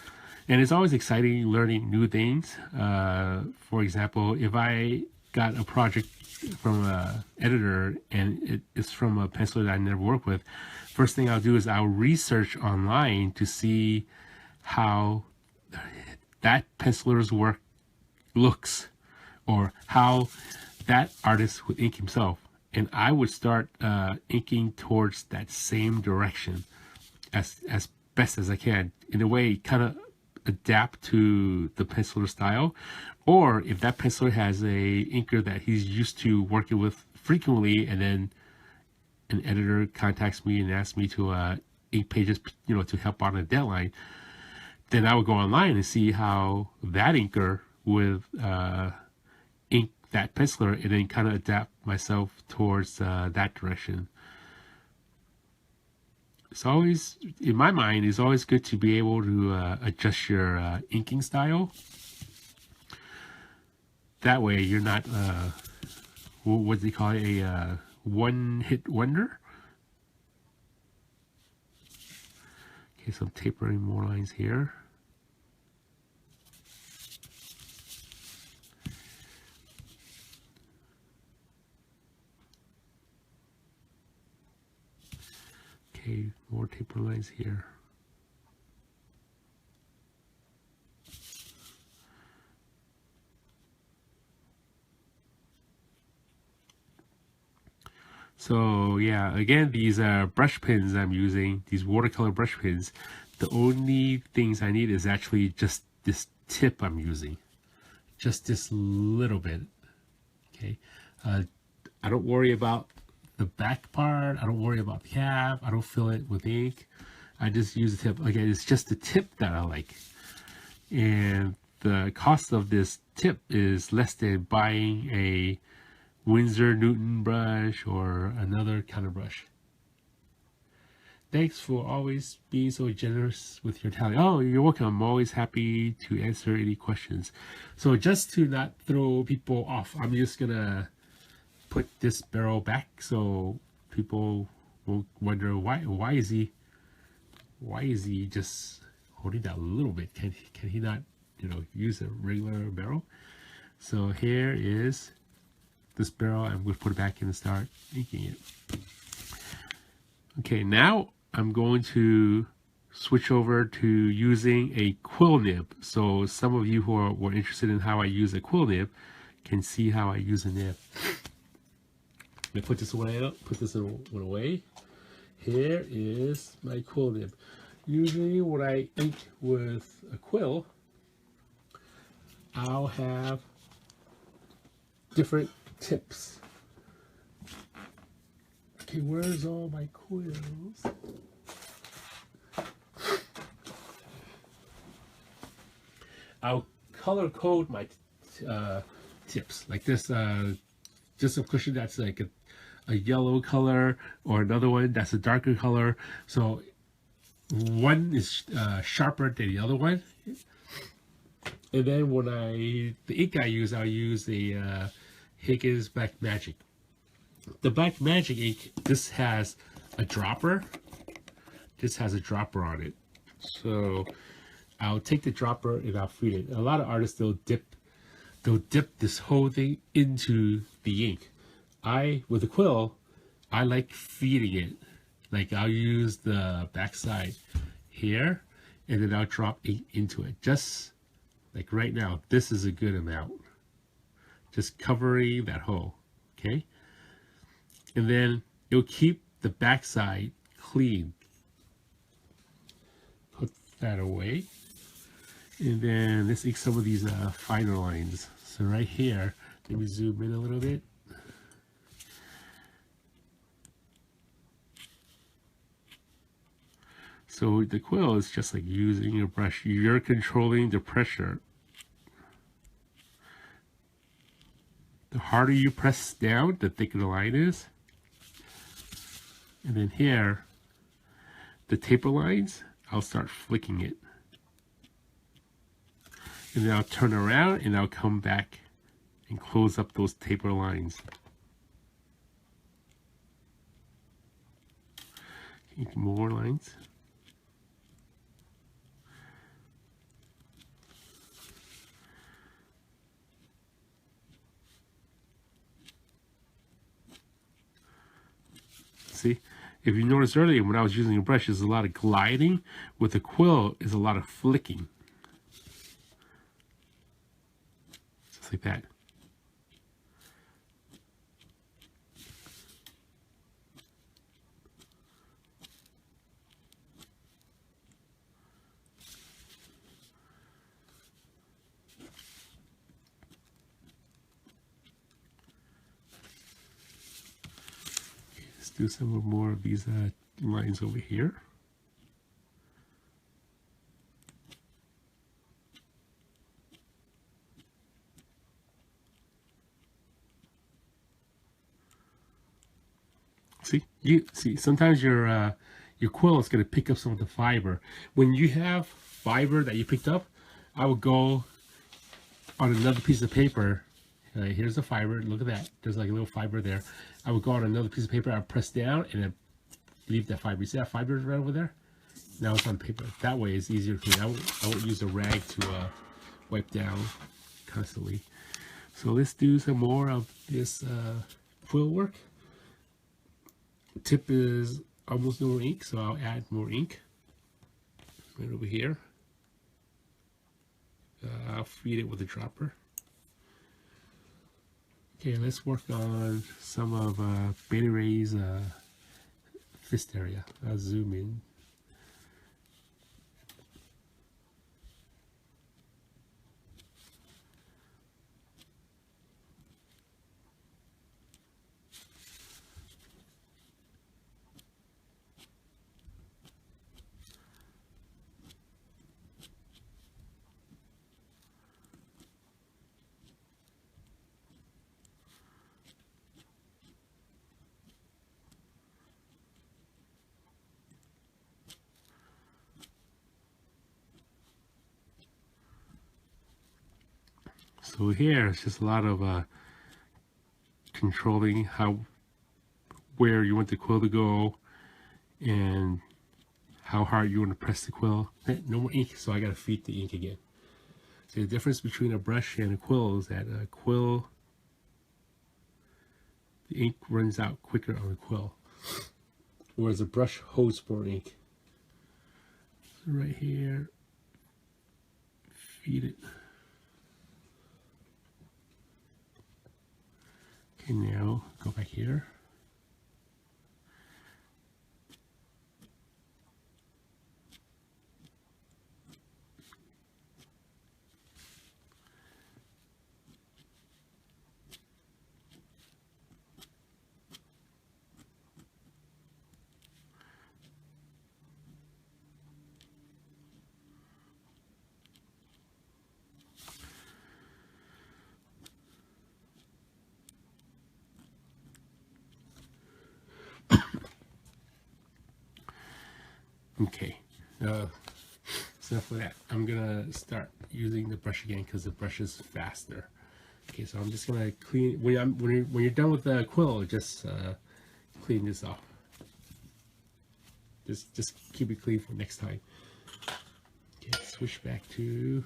And it's always exciting learning new things. For example, if I got a project from an editor and it's from a penciler that I never worked with, first thing I'll do is I'll research online to see how that penciler's work looks or how that artist would ink himself. And I would start inking towards that same direction as best as I can. In a way, kind of adapt to the penciler style. Or if that penciler has a inker that he's used to working with frequently, and then an editor contacts me and asks me to ink pages, to help on a deadline, then I would go online and see how that inker would ink that penciler and then kind of adapt myself towards that direction. It's always, in my mind, it's always good to be able to adjust your inking style. That way you're not, what do they call it, a one-hit wonder. Okay, so I'm tapering more lines here. Okay, more taper lines here. So yeah, again, these brush pens I'm using, these watercolor brush pens, the only things I need is actually just this tip I'm using. Just this little bit, okay? I don't worry about the back part. I don't worry about the cap. I don't fill it with ink. I just use the tip. Again, it's just the tip that I like. And the cost of this tip is less than buying a Winsor Newton brush or another kind of brush. Thanks for always being so generous with your talent. Oh, you're welcome. I'm always happy to answer any questions. So just to not throw people off, I'm just gonna put this barrel back so people will wonder why is he just holding that a little bit? Can he not use a regular barrel? So here is this barrel. I'm going to put it back in and start inking it. Okay, now I'm going to switch over to using a quill nib. So some of you who were interested in how I use a quill nib can see how I use a nib. Let me put this one away. Here is my quill nib. Usually when I ink with a quill, I'll have different tips. Okay, where's all my quills? I'll color code my tips like this. Just a cushion that's like a yellow color, or another one that's a darker color. So one is sharper than the other one. And then when the ink I'll use the Higgins Black Magic. The Black Magic ink, this has a dropper. This has a dropper on it. So I'll take the dropper and I'll feed it. A lot of artists, they'll dip this whole thing into the ink. with the quill, I like feeding it. Like I'll use the backside here, and then I'll drop ink into it. Just like right now, this is a good amount. Just covering that hole, okay? And then it'll keep the backside clean. Put that away. And then let's ink some of these finer lines. So right here, let me zoom in a little bit. So the quill is just like using a brush. You're controlling the pressure. The harder you press down, the thicker the line is. And then here, the taper lines, I'll start flicking it. And then I'll turn around and I'll come back and close up those taper lines. More lines. See, if you noticed earlier when I was using a brush, there's a lot of gliding. With a quill, is a lot of flicking. Just like that. Do some more of these lines over here. See, sometimes your quill is going to pick up some of the fiber. When you have fiber that you picked up, I would go on another piece of paper. Here's the fiber. Look at that. There's like a little fiber there. I would go on another piece of paper. I would press down and then leave that fiber. You see that fiber right over there? Now it's on paper. That way it's easier to clean. I won't use a rag to wipe down constantly. So let's do some more of this quill work. Tip is almost no ink, so I'll add more ink right over here. I'll feed it with a dropper. Okay, let's work on some of Beta Ray's fist area. I'll zoom in. So here it's just a lot of controlling where you want the quill to go and how hard you want to press the quill. No more ink, so I gotta feed the ink again. So the difference between a brush and a quill is that a quill, the ink runs out quicker on a quill, whereas a brush holds more ink. So right here, feed it. Okay, now go back here. Okay, so for that, I'm gonna start using the brush again because the brush is faster. Okay, so I'm just gonna clean. When you're done with the quill, just clean this off. Just keep it clean for next time. Okay, switch back to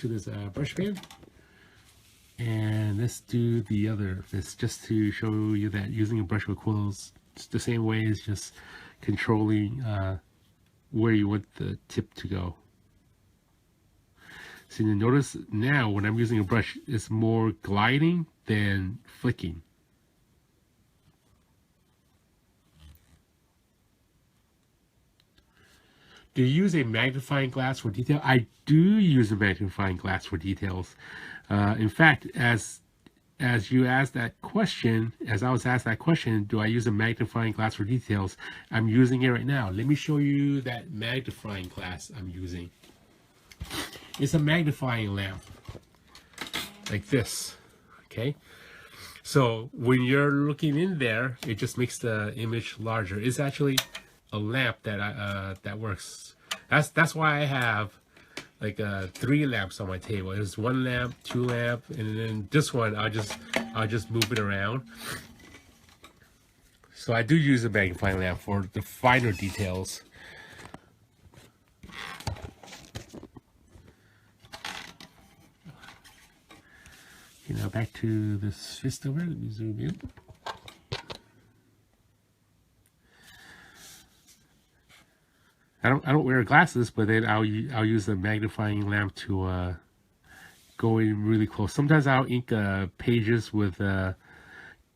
this brush pen. And let's do the other fist just to show you that using a brush with quills, it's the same way as just controlling where you want the tip to go. So you notice now when I'm using a brush, it's more gliding than flicking. Do you use a magnifying glass for detail? I do use a magnifying glass for details. In fact, as you asked that question, as I was asked that question, do I use a magnifying glass for details? I'm using it right now. Let me show you that magnifying glass I'm using. It's a magnifying lamp, like this, okay? So when you're looking in there, it just makes the image larger. It's actually a lamp that that works. That's why I have like 3 lamps on my table. There's 1 lamp, 2 lamp, and then this one I'll just move it around. So I do use a magnifying lamp for the finer details. Okay, now back to this fist over. Let me zoom in. I don't wear glasses, but then I'll use the magnifying lamp to go in really close. Sometimes I'll ink pages with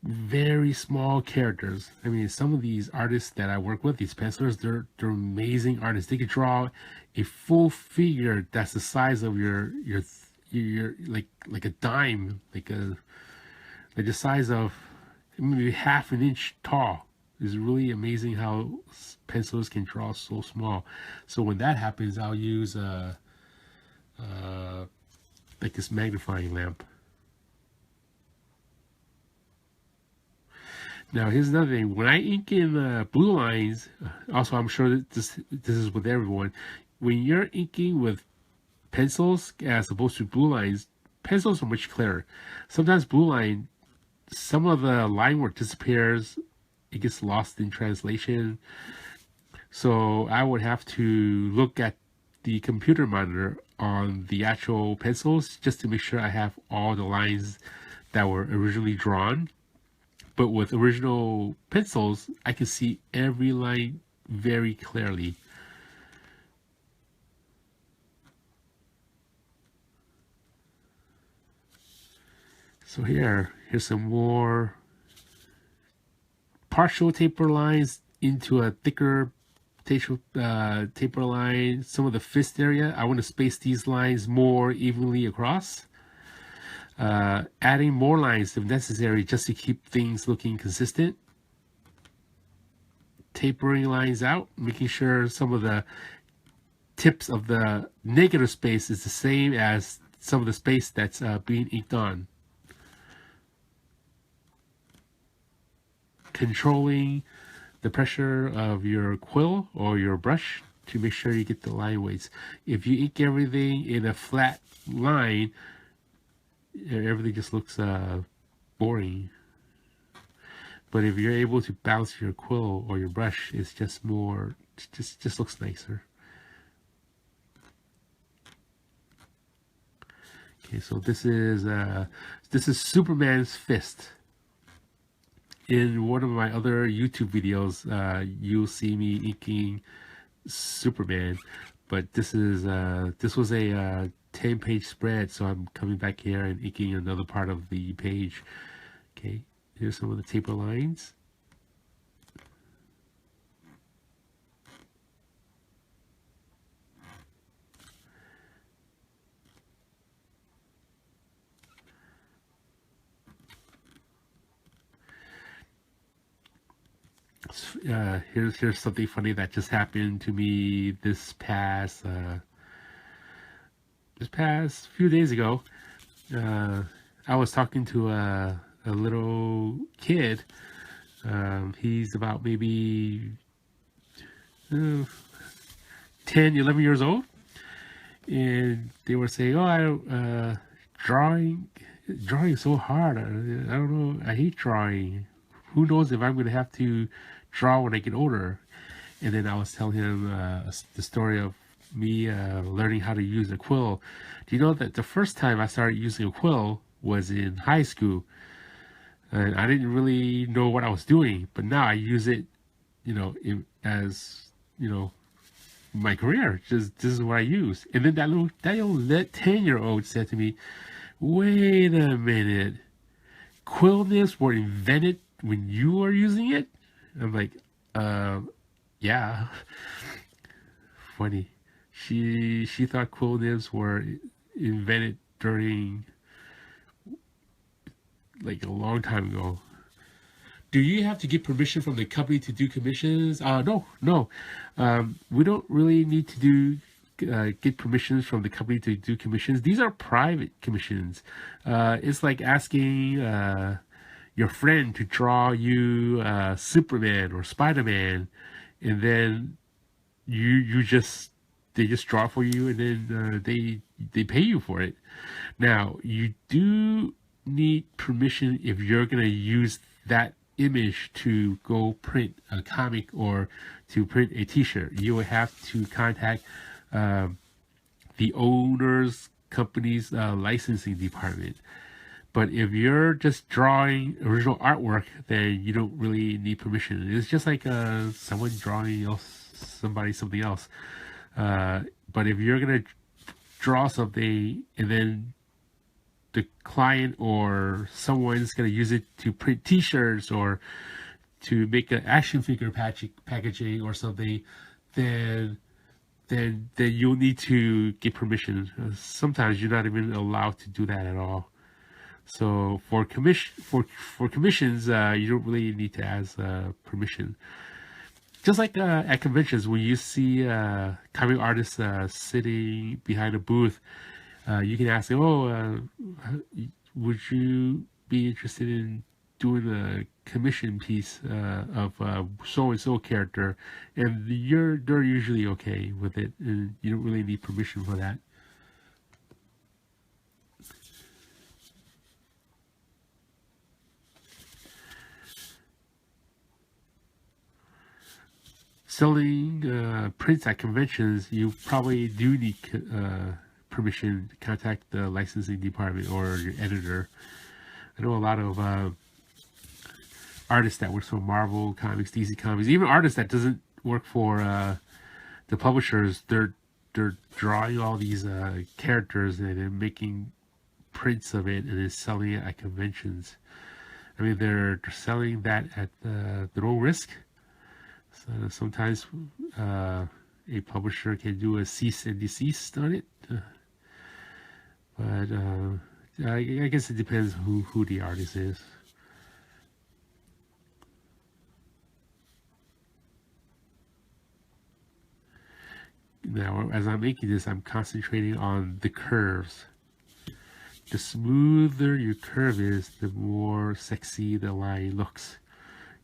very small characters. I mean, some of these artists that I work with, these pencilers, they're amazing artists. They can draw a full figure that's the size of your like a dime, like the size of maybe half an inch tall. It's really amazing how pencils can draw so small. So when that happens, I'll use like this magnifying lamp. Now here's another thing. When I ink in blue lines, also I'm sure that this is with everyone. When you're inking with pencils as opposed to blue lines, pencils are much clearer. Sometimes blue line, some of the line work disappears. It gets lost in translation. So I would have to look at the computer monitor on the actual pencils just to make sure I have all the lines that were originally drawn. But with original pencils, I can see every line very clearly. So here's some more partial taper lines into a thicker taper line. Some of the fist area, I want to space these lines more evenly across. Adding more lines if necessary just to keep things looking consistent. Tapering lines out, making sure some of the tips of the negative space is the same as some of the space that's being inked on. Controlling the pressure of your quill or your brush to make sure you get the line weights. If you ink everything in a flat line, everything just looks boring. But if you're able to bounce your quill or your brush, it's just more, just looks nicer. Okay, so this is Superman's fist. In one of my other YouTube videos, you'll see me inking Superman, but this was a 10-page spread, so I'm coming back here and inking another part of the page. Okay, here's some of the taper lines. Here's something funny that just happened to me this past few days ago. I was talking to a little kid. He's about maybe 10, 11 years old, and they were saying, "Oh, drawing is so hard. I don't know. I hate drawing. Who knows if I'm going to have to draw when I get older." And then I was telling him the story of me learning how to use a quill. Do you know that the first time I started using a quill, was in high school, and I didn't really know what I was doing. But now I use it, as my career. Just this is what I use. And then that little 10-year-old said to me, "Wait a minute, quill nibs were invented when you were using it?" I'm like, yeah. Funny. She thought quill nibs were invented during like a long time ago. Do you have to get permission from the company to do commissions? No. We don't really need to get permissions from the company to do commissions. These are private commissions. It's like asking your friend to draw you Superman or Spider-Man, and then they just draw for you, and then they pay you for it. Now you do need permission if you're gonna use that image to go print a comic or to print a t-shirt. You will have to contact the owner's company's licensing department. But if you're just drawing original artwork, then you don't really need permission. It's just like someone drawing something else. But if you're gonna draw something and then the client or someone's going to use it to print t-shirts or to make an action figure packaging or something, then you'll need to get permission. Sometimes you're not even allowed to do that at all. So for commissions, you don't really need to ask permission. Just like at conventions, when you see comic artists sitting behind a booth, you can ask them, would you be interested in doing a commission piece of so-and-so character? And they're usually okay with it, and you don't really need permission for that. Selling prints at conventions, you probably do need permission to contact the licensing department or your editor. I know a lot of artists that work for Marvel Comics, DC Comics, even artists that doesn't work for the publishers. They're drawing all these characters and then making prints of it and then selling it at conventions. I mean, they're selling that at their own risk. So sometimes a publisher can do a cease and desist on it. But I guess it depends who the artist is. Now, as I'm making this, I'm concentrating on the curves. The smoother your curve is, the more sexy the line looks.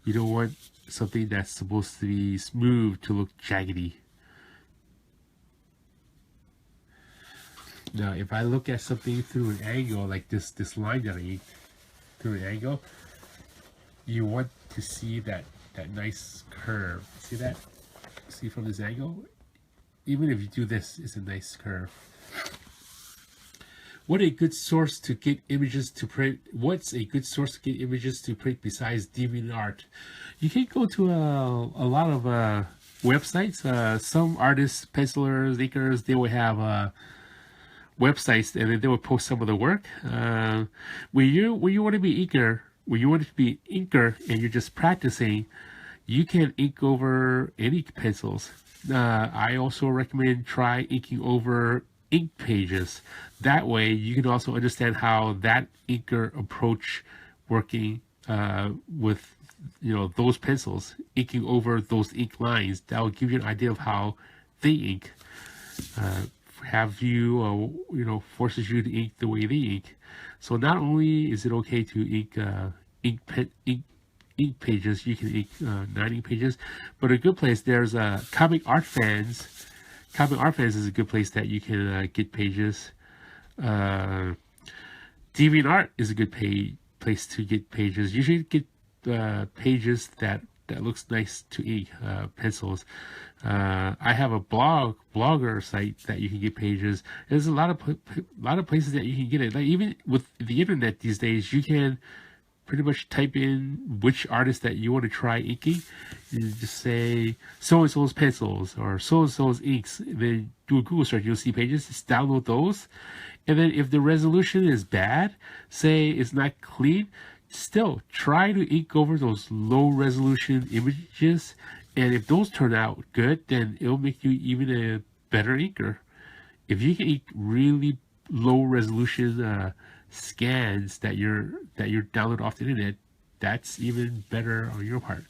You don't want something that's supposed to be smooth to look jaggedy. Now, if I look at something through an angle, like this line that I inked through an angle, you want to see that nice curve. See that? See from this angle? Even if you do this, it's a nice curve. What's a good source to get images to print besides DeviantArt? You can go to a lot of websites. Some artists, pencilers, inkers, they will have websites, and then they will post some of the work. When you want to be inker, and you're just practicing, you can ink over any pencils. I also recommend try inking over ink pages. That way you can also understand how that inker approach working with those pencils, inking over those ink lines. That will give you an idea of how they ink. Have you forces you to ink the way they ink. So not only is it okay to ink pages, you can ink non-ink pages, but a good place, there's Comic Art Fans. Comic Art Fans is a good place that you can get pages. DeviantArt is a good place to get pages. You should get pages that that looks nice to ink, pencils. I have a blogger site that you can get pages. There's a lot of places that you can get it. Like even with the internet these days, you can pretty much type in which artist that you want to try inking. You just say so and so's pencils or so and so's inks. And then do a Google search. You'll see pages. Just download those. And then if the resolution is bad, say it's not clean, still try to ink over those low resolution images. And if those turn out good, then it'll make you even a better inker. If you can ink really low resolution scans that you're download off the internet, that's even better on your part.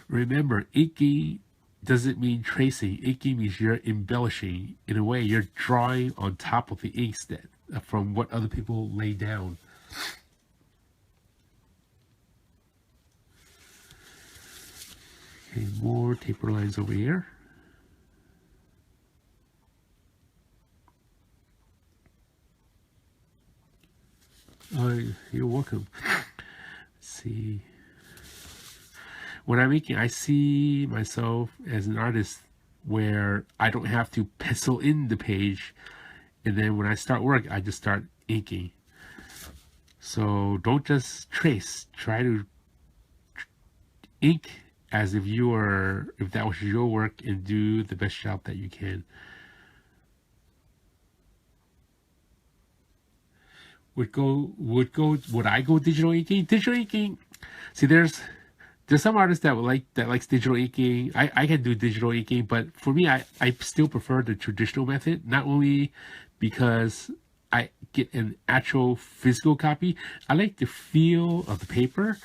Remember, inking doesn't mean tracing. Inking means you're embellishing. In a way, you're drawing on top of the inks that from what other people lay down. Okay, more taper lines over here. You're welcome. Let's see. When I'm making, I see myself as an artist where I don't have to pencil in the page, and then when I start work, I just start inking. So don't just trace. Try to ink as if that was your work, and do the best job that you can. Would I go digital inking? Digital inking. See, there's some artists that likes digital inking. I can do digital inking, but for me, I still prefer the traditional method. Not only because I get an actual physical copy, I like the feel of the paper.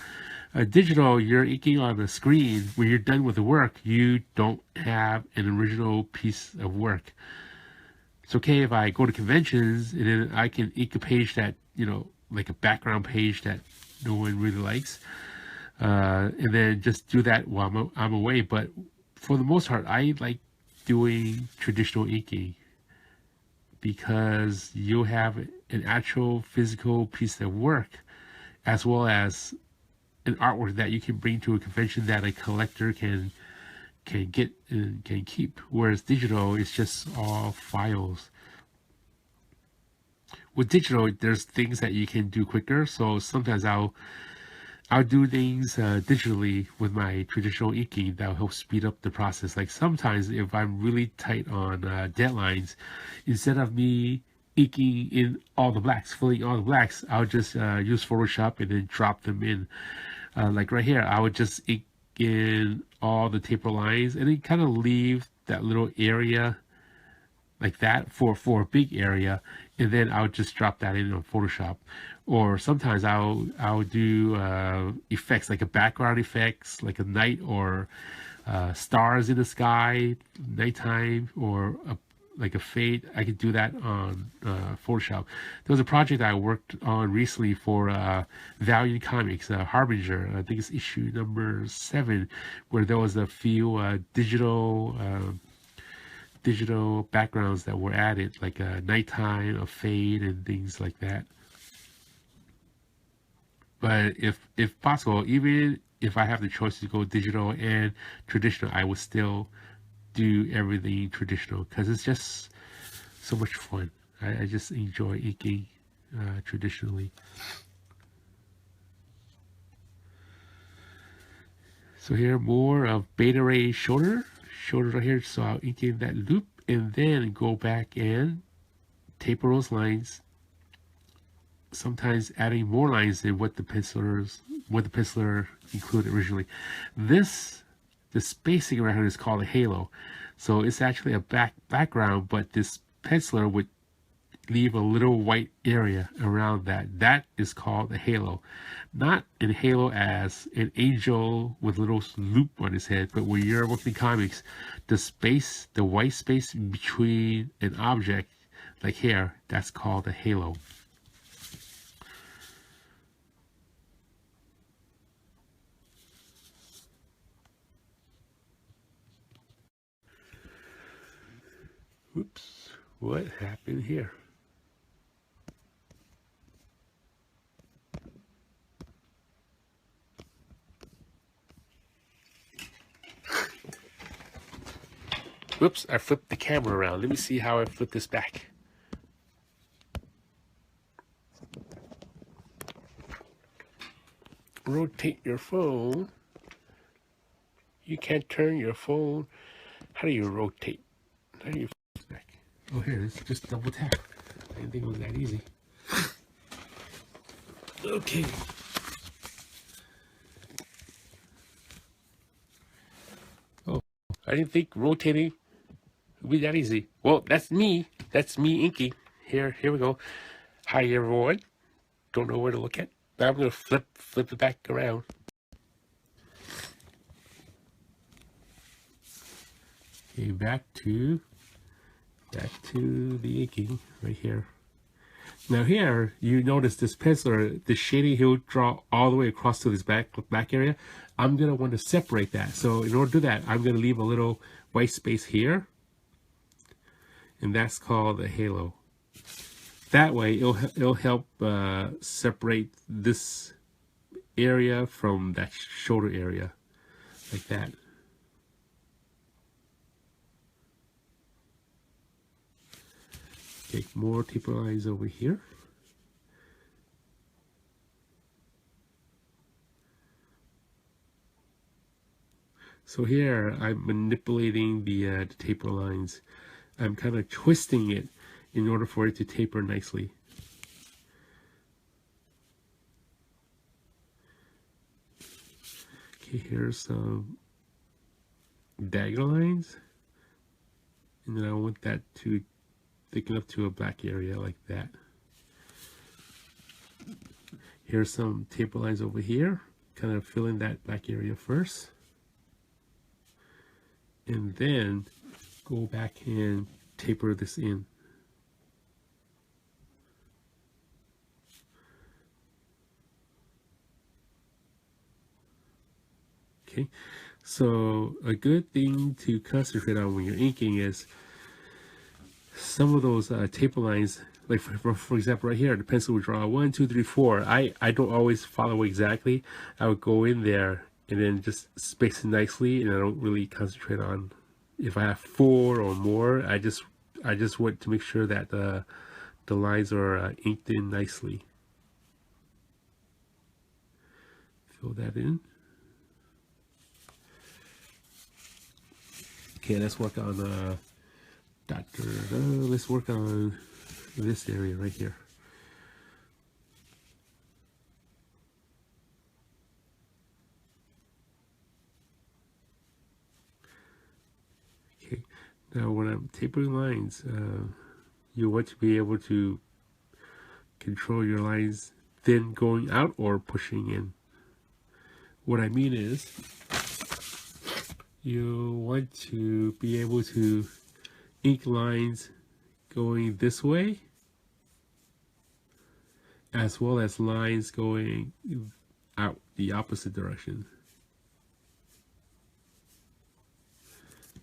Digital, you're inking on a screen. When you're done with the work, you don't have an original piece of work. It's okay if I go to conventions and then I can ink a page that, like a background page that no one really likes, and then just do that while I'm away. But for the most part, I like doing traditional inking because you'll have an actual physical piece of work, as well as an artwork that you can bring to a convention that a collector can get and can keep. Whereas digital is just all files. With digital, there's things that you can do quicker. So sometimes I'll do things digitally with my traditional inking that will help speed up the process. Like sometimes if I'm really tight on deadlines, instead of me inking in all the blacks, filling all the blacks, I'll just use Photoshop and then drop them in. Like right here, I would just ink in all the taper lines and then kind of leave that little area like that for a big area, and then I'll just drop that in on Photoshop. Or sometimes I'll do effects, like a background effects, like a night or stars in the sky, nighttime, or like a fade. I could do that on Photoshop. There was a project I worked on recently for Valiant Comics, Harbinger. I think it's issue number 7, where there was a few digital backgrounds that were added, like a nighttime, a fade, and things like that. But if possible, even if I have the choice to go digital and traditional, I would still do everything traditional because it's just so much fun. I just enjoy inking traditionally. So here, more of beta ray shoulder right here. So I'll ink in that loop and then go back and taper those lines. Sometimes adding more lines than what the penciler included originally. The spacing around here is called a halo. So it's actually a background, but this penciler would leave a little white area around that. That is called a halo. Not a halo as an angel with a little loop on his head, but when you're working comics, the white space between an object, like here, that's called a halo. Oops, what happened here? Whoops, I flipped the camera around. Let me see how I flip this back. Rotate your phone. You can't turn your phone. How do you rotate? How do you flip this back? Oh, here it is. Just double tap. I didn't think it was that easy. Okay. Oh, I didn't think rotating would be that easy. Well, that's me. That's me inking. Here we go. Hi, everyone. Don't know where to look at. But I'm going to flip it back around. Okay, back to the inking right here. Now here, you notice this penciler, the shading he'll draw all the way across to this back area. I'm going to want to separate that. So in order to do that, I'm going to leave a little white space here. And that's called a halo. That way, it'll help separate this area from that shoulder area, like that. Take more taper lines over here. So here, I'm manipulating the taper lines. I'm kind of twisting it in order for it to taper nicely. Okay, here's some dagger lines. And then I want that to thicken up to a black area like that. Here's some taper lines over here, kind of fill in that black area first. And then go back and taper this in. Okay, so a good thing to concentrate on when you're inking is some of those taper lines, like for example right here, the pencil would draw 1, 2, 3, 4. I don't always follow exactly. I would go in there and then just space it nicely, and I don't really concentrate on if I have 4 or more. I just want to make sure that the lines are inked in nicely. Fill that in. Okay, let's work on let's work on this area right here. Okay, now when I'm tapering lines, you want to be able to control your lines thin going out or pushing in. What I mean is, you want to be able to ink lines going this way, as well as lines going out the opposite direction.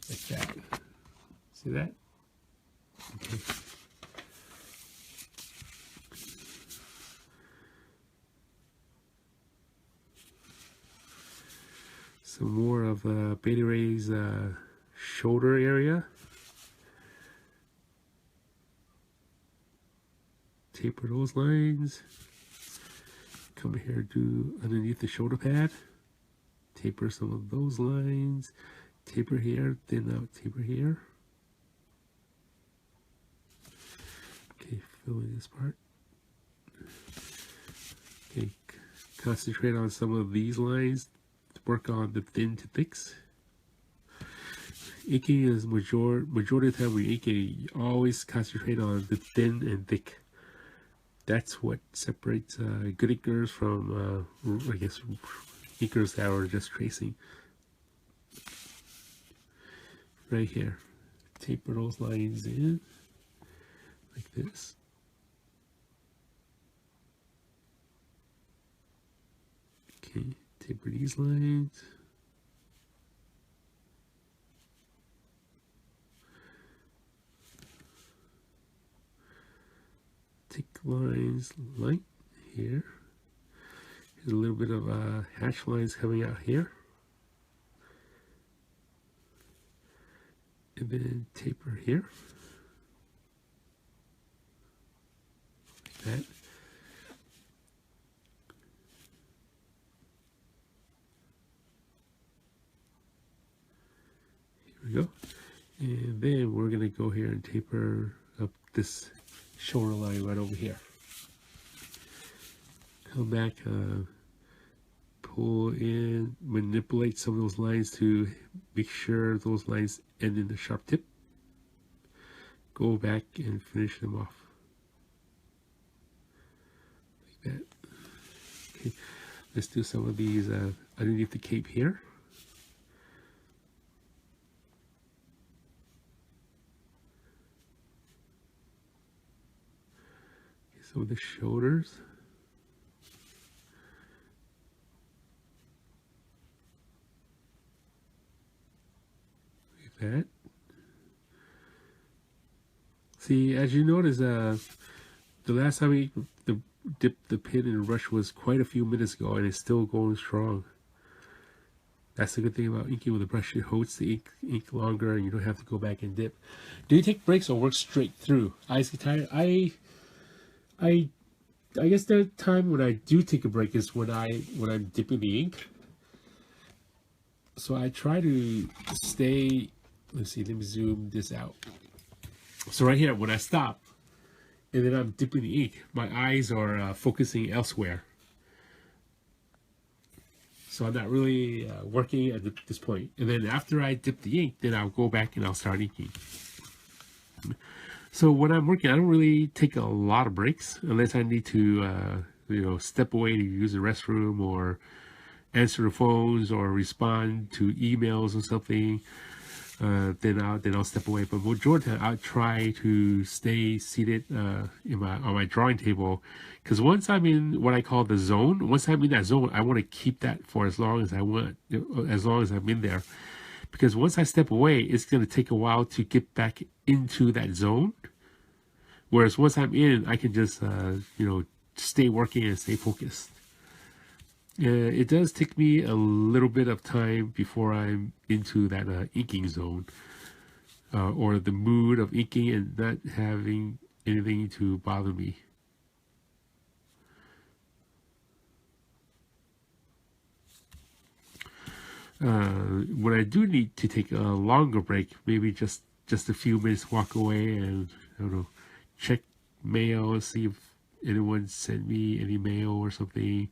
Like that. See that? Okay. Some more of Beta Ray's shoulder area. Taper those lines. Come here, do underneath the shoulder pad. Taper some of those lines. Taper here, thin out, taper here. Okay, fill in this part. Okay, concentrate on some of these lines. Work on the thin to thicks. Inking is majority of the time when inking, you always concentrate on the thin and thick. That's what separates good inkers from, I guess, inkers that are just tracing. Right here, taper those lines in like this. Okay, taper these lines. Thick lines like here. Here's a little bit of hatch lines coming out here. and then taper here, like that. Here we go. And then we're going to go here and taper up this shoulder line right over here. Come back, pull in, manipulate some of those lines to make sure those lines end in the sharp tip. Go back and finish them off. Like that. Okay, let's do some of these underneath the cape here. Okay, some of the shoulders. That. See, as you notice, the last time we dipped the pen in the brush was quite a few minutes ago, and it's still going strong. That's the good thing about inking with a brush; it holds the ink longer, and you don't have to go back and dip. Do you take breaks or work straight through? Eyes get tired. I guess the time when I do take a break is when I'm dipping the ink. So I try to stay. Let's see, let me zoom this out. So right here, when I stop, and then I'm dipping the ink, my eyes are focusing elsewhere. So I'm not really working at this point. And then after I dip the ink, then I'll go back and I'll start inking. So when I'm working, I don't really take a lot of breaks unless I need to, step away to use the restroom or answer the phones or respond to emails or something. Then I'll step away. But majority of the time, I'll try to stay seated on my drawing table, because once I'm in what I call the zone, once I'm in that zone, I want to keep that for as long as I want, as long as I'm in there. Because once I step away, it's going to take a while to get back into that zone. Whereas once I'm in, I can just stay working and stay focused. It does take me a little bit of time before I'm into that inking zone, or the mood of inking and not having anything to bother me. When I do need to take a longer break, maybe just a few minutes, walk away and, I don't know, check mail, see if anyone sent me any mail or something.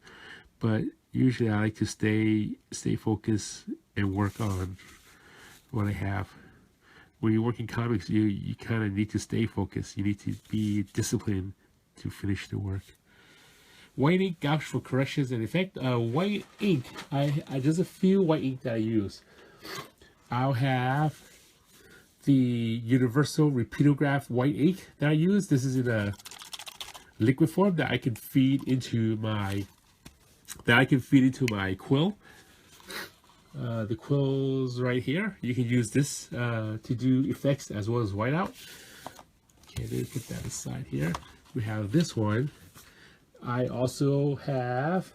But usually I like to stay focused and work on what I have. When you work in comics, you kind of need to stay focused. You need to be disciplined to finish the work. White ink gouge for corrections and effect. White ink, there's a few white ink that I use. I'll have the universal Rapidograph white ink that I use. This is in a liquid form that I can feed into my quill. The quill's right here. You can use this to do effects as well as whiteout. Okay, let me put that aside here. We have this one. I also have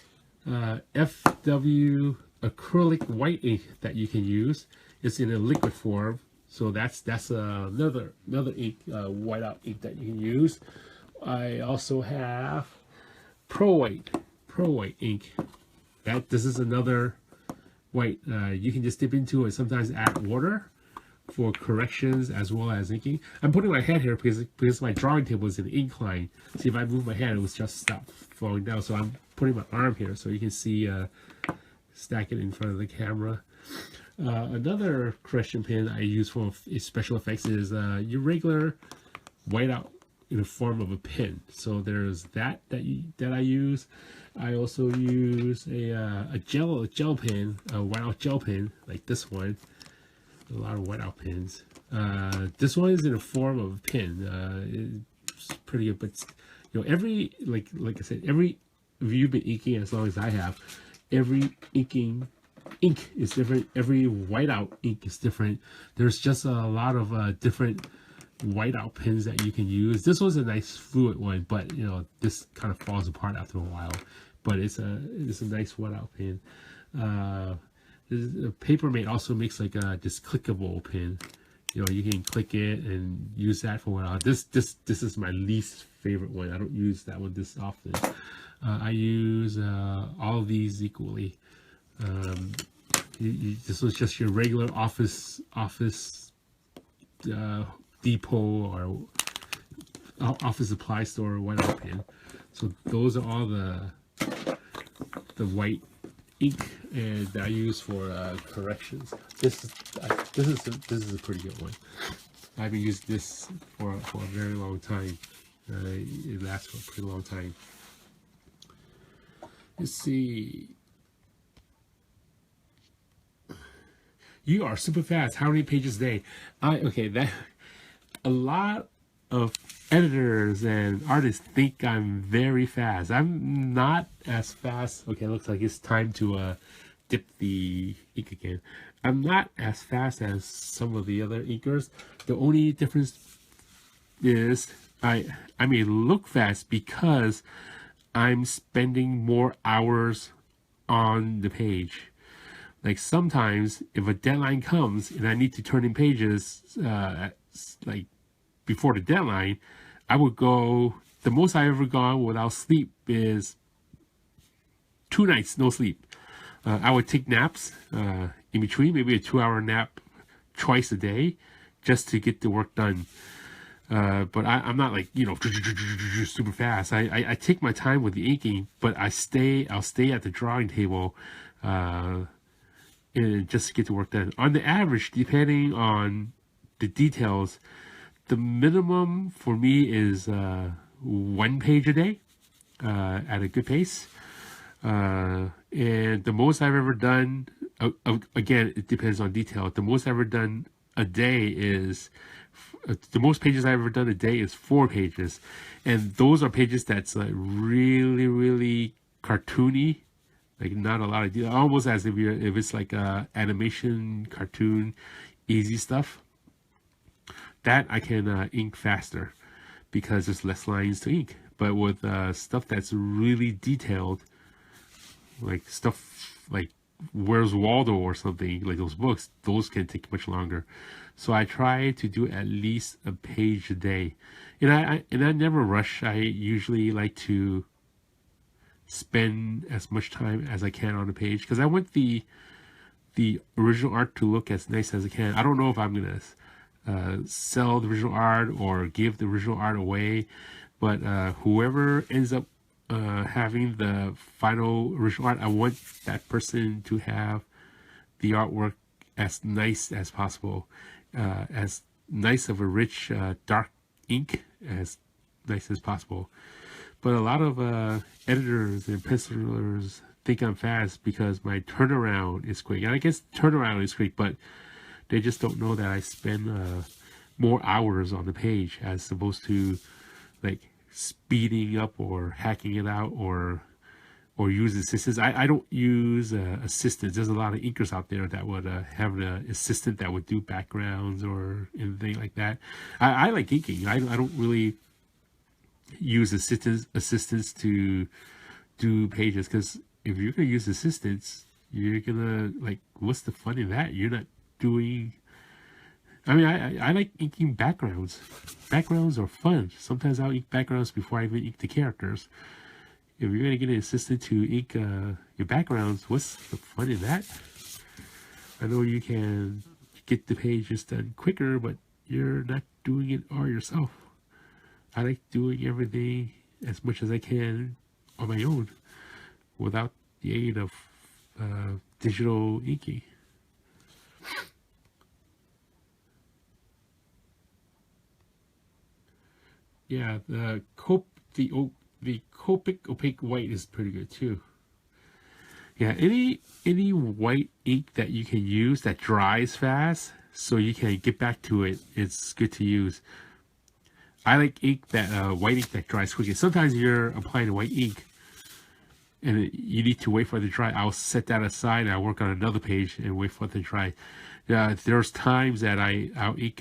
FW acrylic white ink that you can use. It's in a liquid form, so that's another ink, whiteout ink that you can use. I also have Pro White ink. This is another white. You can just dip into it. Sometimes add water for corrections as well as inking. I'm putting my hand here because my drawing table is an incline. See, if I move my hand, it will just stop falling down. So I'm putting my arm here so you can see, stack it in front of the camera. Another correction pen I use for special effects is your regular whiteout in the form of a pen. So there's that I use. I also use a gel pen, a whiteout gel pen like this one. A lot of whiteout pens. This one is in a form of a pen. It's pretty good, but every like I said, if you've been inking as long as I have, every ink is different. Every whiteout ink is different. There's just a lot of different whiteout pens that you can use. This one's a nice fluid one, but this kind of falls apart after a while. But it's a nice whiteout pen. The Papermate also makes like this clickable pen. You know, you can click it and use that for a while. This is my least favorite one. I don't use that one this often. I use all of these equally. This was just your regular office depot or office supply store whiteout pen. So those are all the white ink and that I use for corrections. This is a pretty good one. I've been using this for a very long time. It lasts for a pretty long time. Let's see. You are super fast. How many pages a day? Okay, that a lot of editors and artists think I'm very fast. I'm not as fast. Okay, looks like it's time to dip the ink again. I'm not as fast as some of the other inkers. The only difference is I may look fast because I'm spending more hours on the page. Like sometimes if a deadline comes and I need to turn in pages like before the deadline, I would go, the most I ever gone without sleep is 2 nights, no sleep. I would take naps in between, maybe a 2-hour nap twice a day just to get the work done. But I'm not like, you know, super fast. I take my time with the inking, but I'll stay at the drawing table and just to get the work done. On the average, depending on the details, the minimum for me is 1 page a day at a good pace. And the most I've ever done, again, it depends on detail. The most I've ever done a day is, the most pages I've ever done a day is 4 pages. And those are pages that's like really, really cartoony. Like not a lot of detail, almost as if it's like a animation, cartoon, easy stuff. That I can ink faster because there's less lines to ink. But with stuff that's really detailed, like stuff like Where's Waldo or something, like those books, those can take much longer. So I try to do at least a page a day, and I never rush. I usually like to spend as much time as I can on the page because I want the original art to look as nice as it can. I don't know if I'm gonna sell the original art or give the original art away, but whoever ends up having the final original art, I want that person to have the artwork as nice as possible, as nice of a rich dark ink as nice as possible. But a lot of editors and pencilers think I'm fast because my turnaround is quick. And I guess turnaround is quick, but they just don't know that I spend more hours on the page as opposed to like speeding up or hacking it out or use assistants. I don't use assistants. There's a lot of inkers out there that would have an assistant that would do backgrounds or anything like that. I like inking. I don't really use assistants to do pages because if you're gonna use assistants, you're gonna like, what's the fun in that? You're not doing. I mean, I like inking backgrounds. Backgrounds are fun. Sometimes I'll ink backgrounds before I even ink the characters. If you're gonna get an assistant to ink your backgrounds, what's the fun in that? I know you can get the pages done quicker, but you're not doing it all yourself. I like doing everything as much as I can on my own without the aid of digital inking. Yeah, the Copic opaque white is pretty good too. Yeah, any white ink that you can use that dries fast so you can get back to it, it's good to use. I like ink that white ink that dries quickly. Sometimes you're applying white ink and you need to wait for it to dry. I'll set that aside and I'll work on another page and wait for it to dry. There's times that I'll ink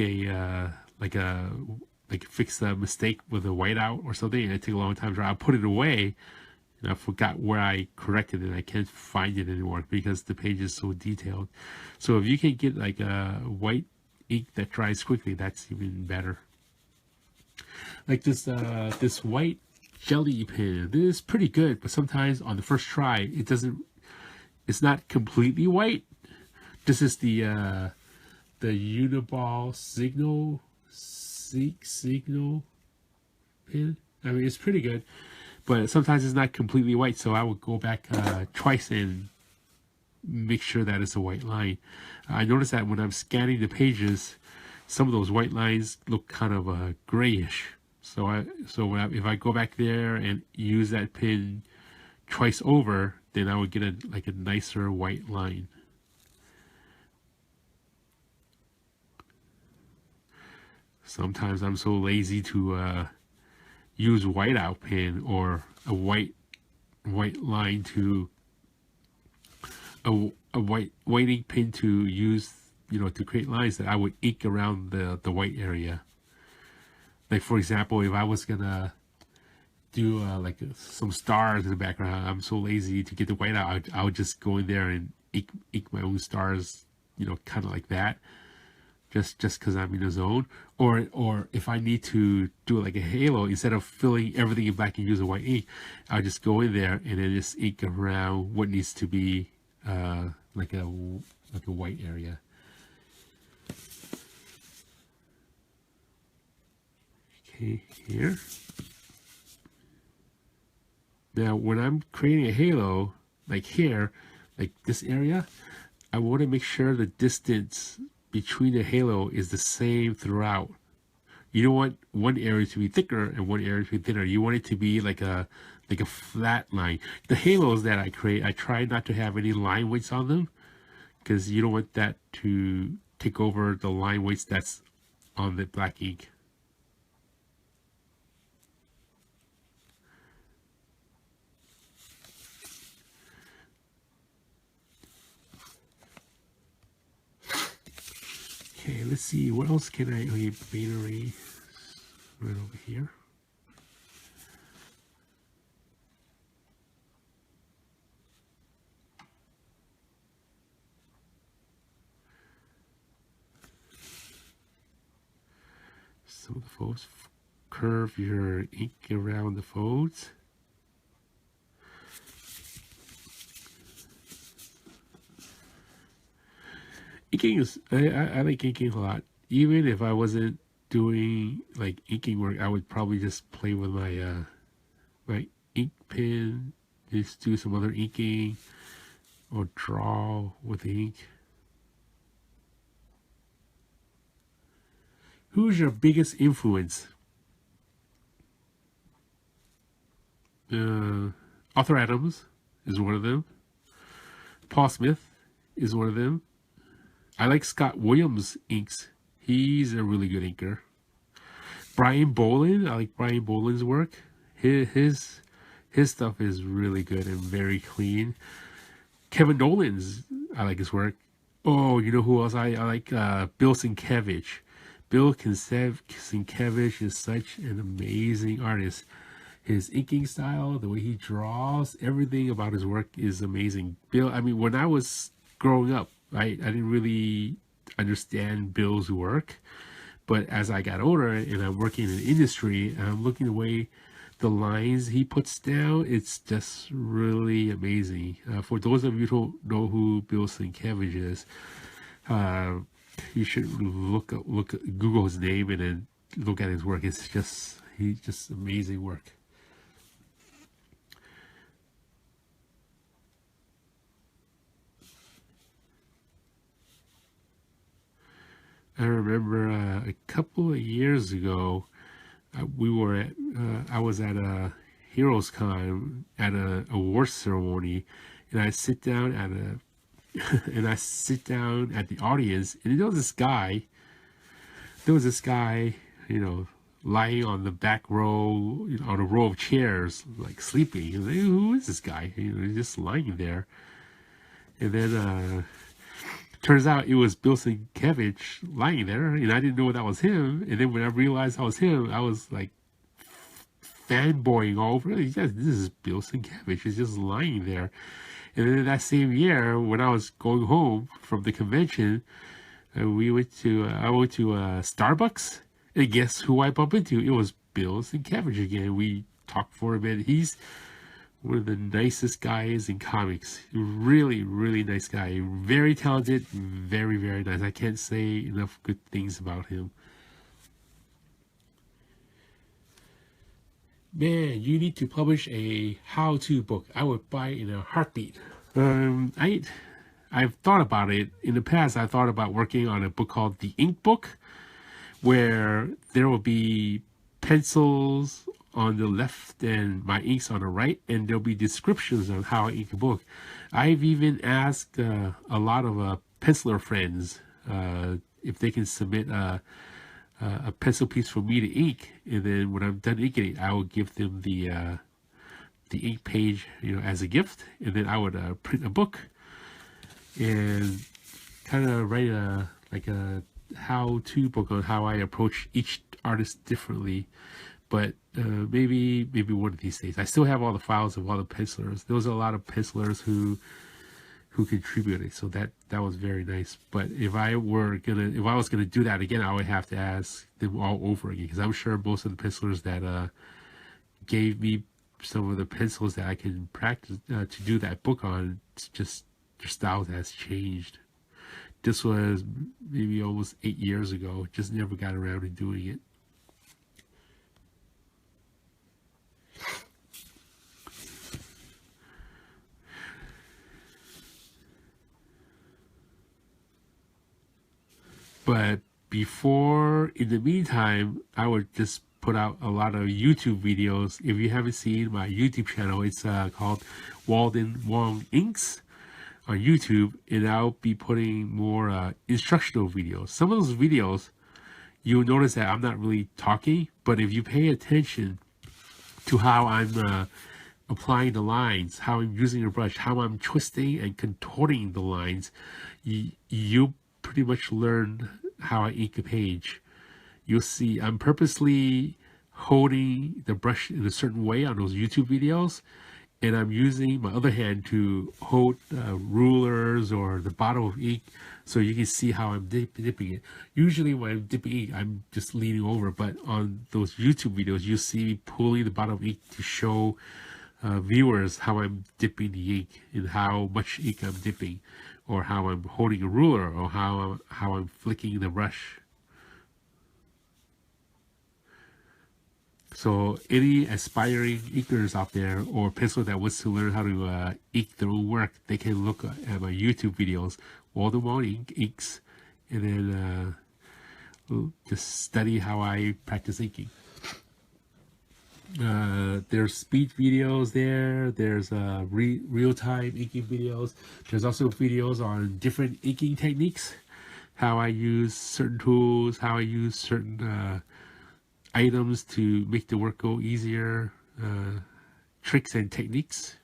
like fix a mistake with a whiteout or something, and it takes a long time to dry. I'll put it away and I forgot where I corrected it and I can't find it anymore because the page is so detailed. So if you can get like a white ink that dries quickly, that's even better. Like this white jelly pen, this is pretty good, but sometimes on the first try, it's not completely white. This is the Uniball signal pen. I mean, it's pretty good, but sometimes it's not completely white, so I would go back twice and make sure that it's a white line. I noticed that when I'm scanning the pages, some of those white lines look kind of grayish. So if I go back there and use that pen twice over, then I would get a nicer white line. Sometimes I'm so lazy to use whiteout pen or a white line to a white ink pen to use, to create lines, that I would ink around the white area. Like, for example, if I was gonna do some stars in the background, I'm so lazy to get the white out, I would just go in there and ink my own stars, kind of like that, just because I'm in the zone. Or if I need to do it like a halo, instead of filling everything in black and use a white ink, I'll just go in there and then just ink around what needs to be like a white area. Okay, here. Now, when I'm creating a halo, like here, like this area, I want to make sure the distance between the halo is the same throughout. You don't want one area to be thicker and one area to be thinner. You want it to be like a flat line. The halos that I create, I try not to have any line weights on them, because you don't want that to take over the line weights that's on the black ink. Okay, let's see, what else can I, battery, right over here. Some of the folds, curve your ink around the folds. Inking is, I like inking a lot. Even if I wasn't doing like inking work, I would probably just play with my my ink pen, just do some other inking or draw with ink. Who's your biggest influence? Arthur Adams is one of them. Paul Smith is one of them. I like Scott Williams inks. He's a really good inker. Brian Boland, I like Brian Boland's work. His stuff is really good and very clean. Kevin Nolan's, I like his work. Oh, you know who else I like? Bill Sienkiewicz. Bill Sienkiewicz is such an amazing artist. His inking style, the way he draws, everything about his work is amazing. Bill, I mean, when I was growing up, I didn't really understand Bill's work, but as I got older and I'm working in the industry and I'm looking the way the lines he puts down, it's just really amazing. For those of you who don't know who Bill Sienkiewicz is, you should Google his name and then look at his work. He's just amazing work. I remember a couple of years ago, I was at a Heroes Con at a awards ceremony, and I sit down at the audience, and there was this guy, lying on the back row, on a row of chairs, like sleeping. He was like, who is this guy? He's just lying there. And then turns out it was Bill Sienkiewicz lying there, and I didn't know that was him. And then when I realized that was him, I was like fanboying all over. Yes, this is Bill Sienkiewicz. He's just lying there. And then that same year, when I was going home from the convention, we went to I went to Starbucks, and guess who I bumped into? It was Bill Sienkiewicz again. We talked for a minute. He's one of the nicest guys in comics. Really, really nice guy. Very talented. Very, very nice. I can't say enough good things about him. Man, you need to publish a how-to book. I would buy it in a heartbeat. I've thought about it. In the past, I thought about working on a book called The Ink Book, where there will be pencils on the left and my inks on the right, and there'll be descriptions on how I ink a book. I've even asked a lot of penciler friends if they can submit a pencil piece for me to ink, and then when I'm done inking it, I will give them the ink page, as a gift, and then I would print a book and kind of write a how-to book on how I approach each artist differently. But maybe one of these days. I still have all the files of all the pencilers. There was a lot of pencilers who contributed, so that was very nice. But if I was gonna do that again, I would have to ask them all over again, because I'm sure most of the pencilers that gave me some of the pencils that I can practice to do that book on, it's just their styles has changed. This was maybe almost 8 years ago. Just never got around to doing it. But in the meantime, I would just put out a lot of YouTube videos. If you haven't seen my YouTube channel, it's called Walden Wong Inks on YouTube, and I'll be putting more instructional videos. Some of those videos, you'll notice that I'm not really talking, but if you pay attention to how I'm applying the lines, how I'm using a brush, how I'm twisting and contorting the lines, you pretty much learn how I ink a page. You'll see I'm purposely holding the brush in a certain way on those YouTube videos, and I'm using my other hand to hold rulers or the bottle of ink, so you can see how I'm dipping it. Usually when I'm dipping ink, I'm just leaning over, but on those YouTube videos, you see me pulling the bottle of ink to show viewers how I'm dipping the ink and how much ink I'm dipping, or how I'm holding a ruler, or how I'm flicking the brush. So any aspiring inkers out there, or pencil that wants to learn how to ink their own work, they can look at my YouTube videos, Walden Wong Inks, and then just study how I practice inking. There's speed videos there. There's real-time inking videos. There's also videos on different inking techniques, how I use certain tools, how I use certain items to make the work go easier, tricks and techniques.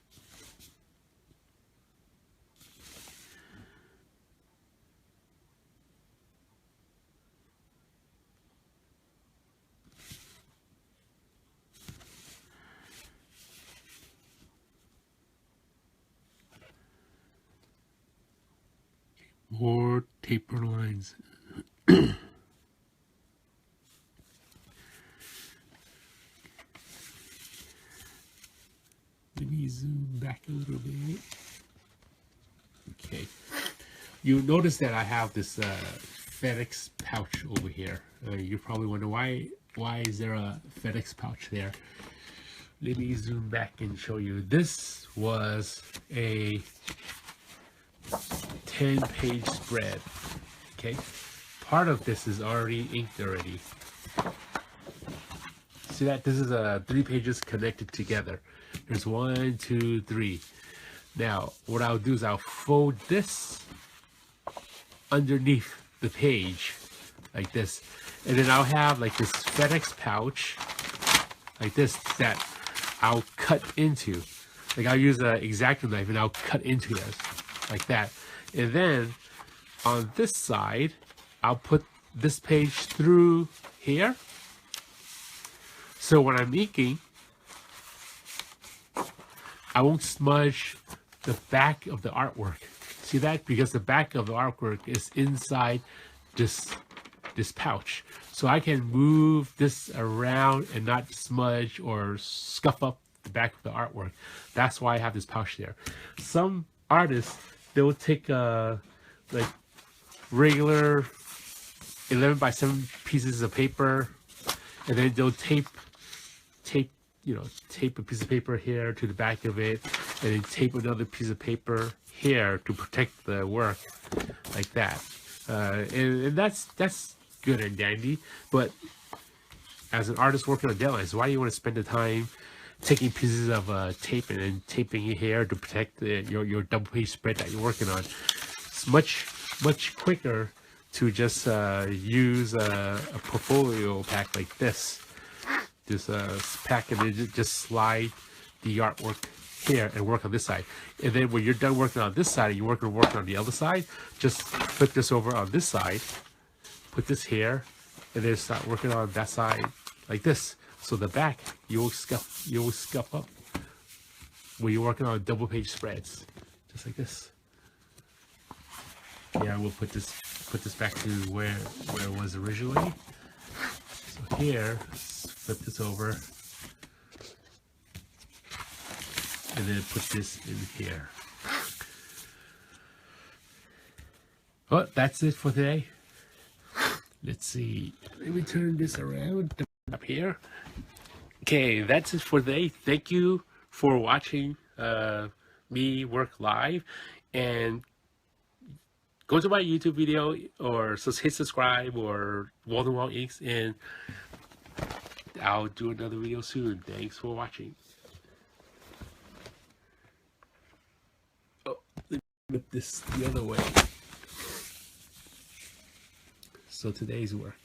More taper lines. Let me zoom back a little bit. Okay. You notice that I have this FedEx pouch over here. You probably wonder why is there a FedEx pouch there? Let me zoom back and show you. This was a 10-page spread. Okay. Part of this is already inked already. See that? This is 3 pages connected together. There's 1, 2, 3. Now, what I'll do is I'll fold this underneath the page like this, and then I'll have like this FedEx pouch like this that I'll cut into. Like I'll use an X-Acto knife and I'll cut into this like that, and then on this side I'll put this page through here, so when I'm inking, I won't smudge the back of the artwork. See that? Because the back of the artwork is inside this pouch, so I can move this around and not smudge or scuff up the back of the artwork. That's why I have this pouch there. Some artists, they'll take like regular 11 by 7 pieces of paper, and then they'll tape a piece of paper here to the back of it, and then tape another piece of paper here to protect the work, like that. And that's good and dandy, but as an artist working on deadlines, why do you want to spend the time taking pieces of tape and then taping it here to protect your double page spread that you're working on? It's much quicker to just use a portfolio pack like this. Just pack and then just slide the artwork here and work on this side. And then when you're done working on this side and you're working on the other side, just flip this over on this side, put this here, and then start working on that side like this. So the back you will scuff up when you're working on double page spreads, just like this. Yeah, we'll put this back to where it was originally. So here, flip this over, and then put this in here. Well, that's it for today. Let's see. Let me turn this around up here. Okay, that's it for today. Thank you for watching me work live, and go to my YouTube video or hit subscribe or Walden Wong Inks, and I'll do another video soon. Thanks for watching. Oh, let me flip this the other way. So today's work.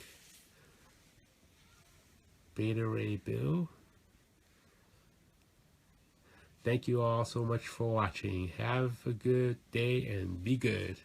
Beta Ray Bill. Thank you all so much for watching. Have a good day and be good.